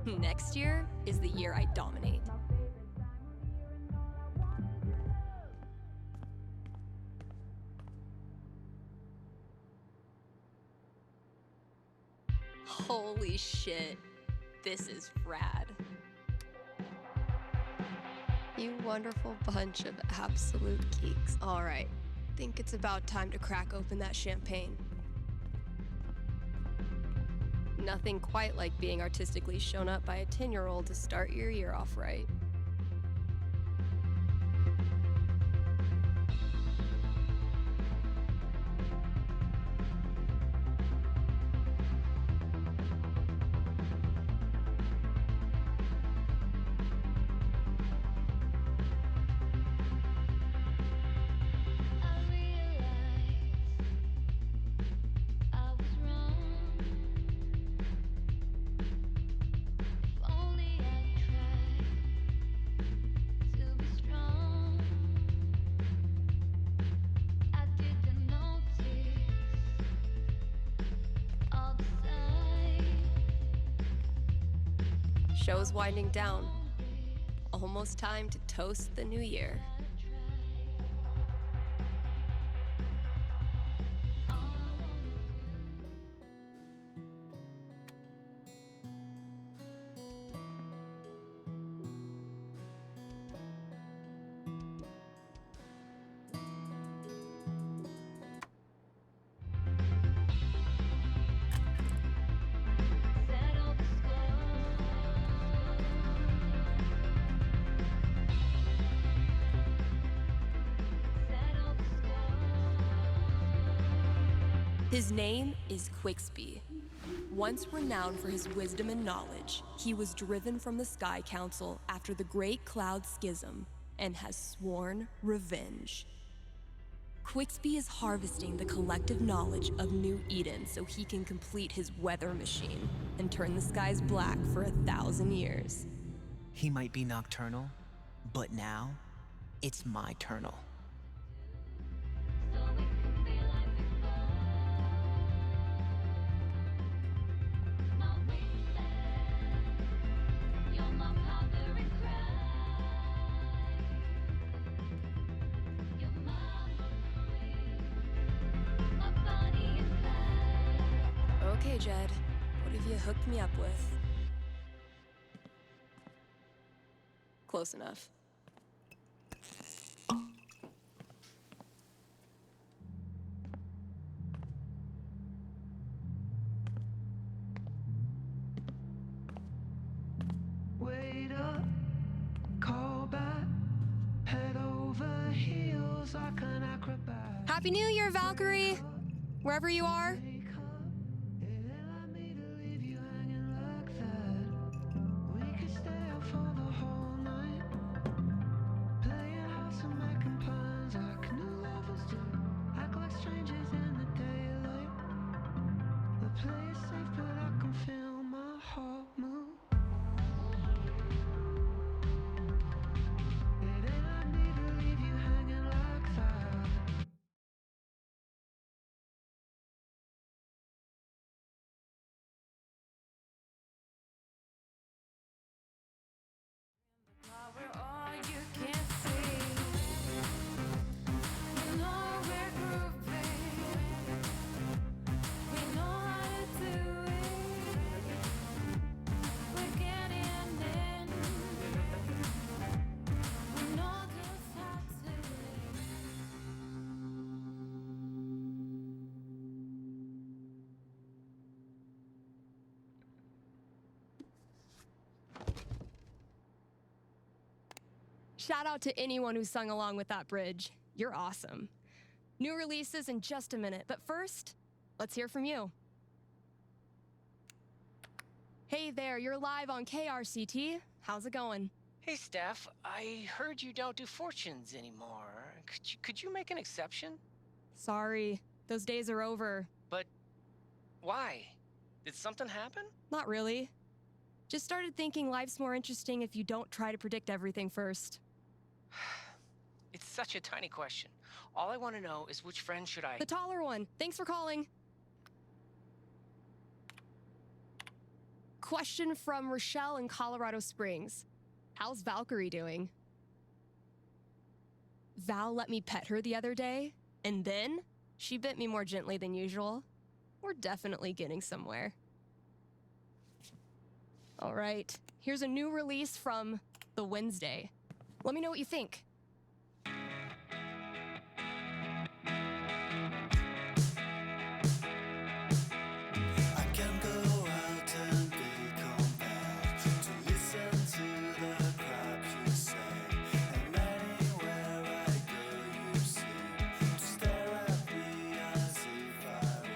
Next year is the year I dominate. Holy shit, this is rad. You wonderful bunch of absolute geeks. All right, think it's about time to crack open that champagne. Nothing quite like being artistically shown up by a 10-year-old to start your year off right. Show's winding down. Almost time to toast the new year. His name is Quixby. Once renowned for his wisdom and knowledge, he was driven from the Sky Council after the Great Cloud Schism and has sworn revenge. Quixby is harvesting the collective knowledge of New Eden so he can complete his weather machine and turn the skies black for 1,000 years. He might be nocturnal, but now it's my turnal. Okay, Jed, what have you hooked me up with? Close enough. Wait up, call back, head over heels like an acrobat. Happy New Year, Valkyrie! Wherever you are. Shout out to anyone who sung along with that bridge. You're awesome. New releases in just a minute, but first, let's hear from you. Hey there, you're live on KRCT. How's it going? Hey, Steph, I heard you don't do fortunes anymore. Could you make an exception? Sorry, those days are over. But why? Did something happen? Not really. Just started thinking life's more interesting if you don't try to predict everything first. It's such a tiny question. All I want to know is which friend should I... The taller one. Thanks for calling. Question from Rochelle in Colorado Springs. How's Valkyrie doing? Val let me pet her the other day, and then she bit me more gently than usual. We're definitely getting somewhere. All right, here's a new release from The Wednesday. Let me know what you think. I can go out and be compelled to listen to the crap you say, and anywhere I go you seem to stare at me as if I were.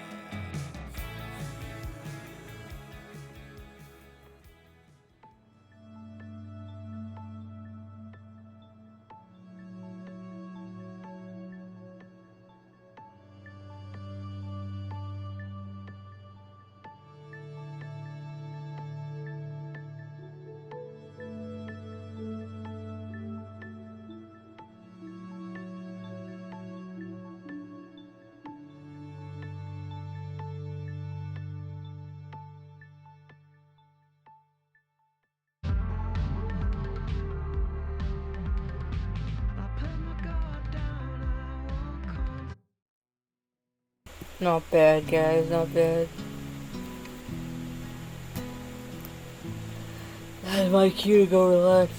Not bad, guys, not bad. That's my cue to go relax.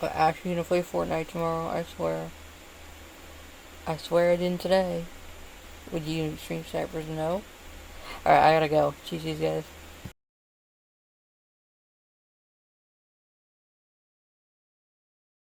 But actually gonna play Fortnite tomorrow, I swear. I swear I didn't today. Would you stream snipers know? Alright, I gotta go. GG's, guys.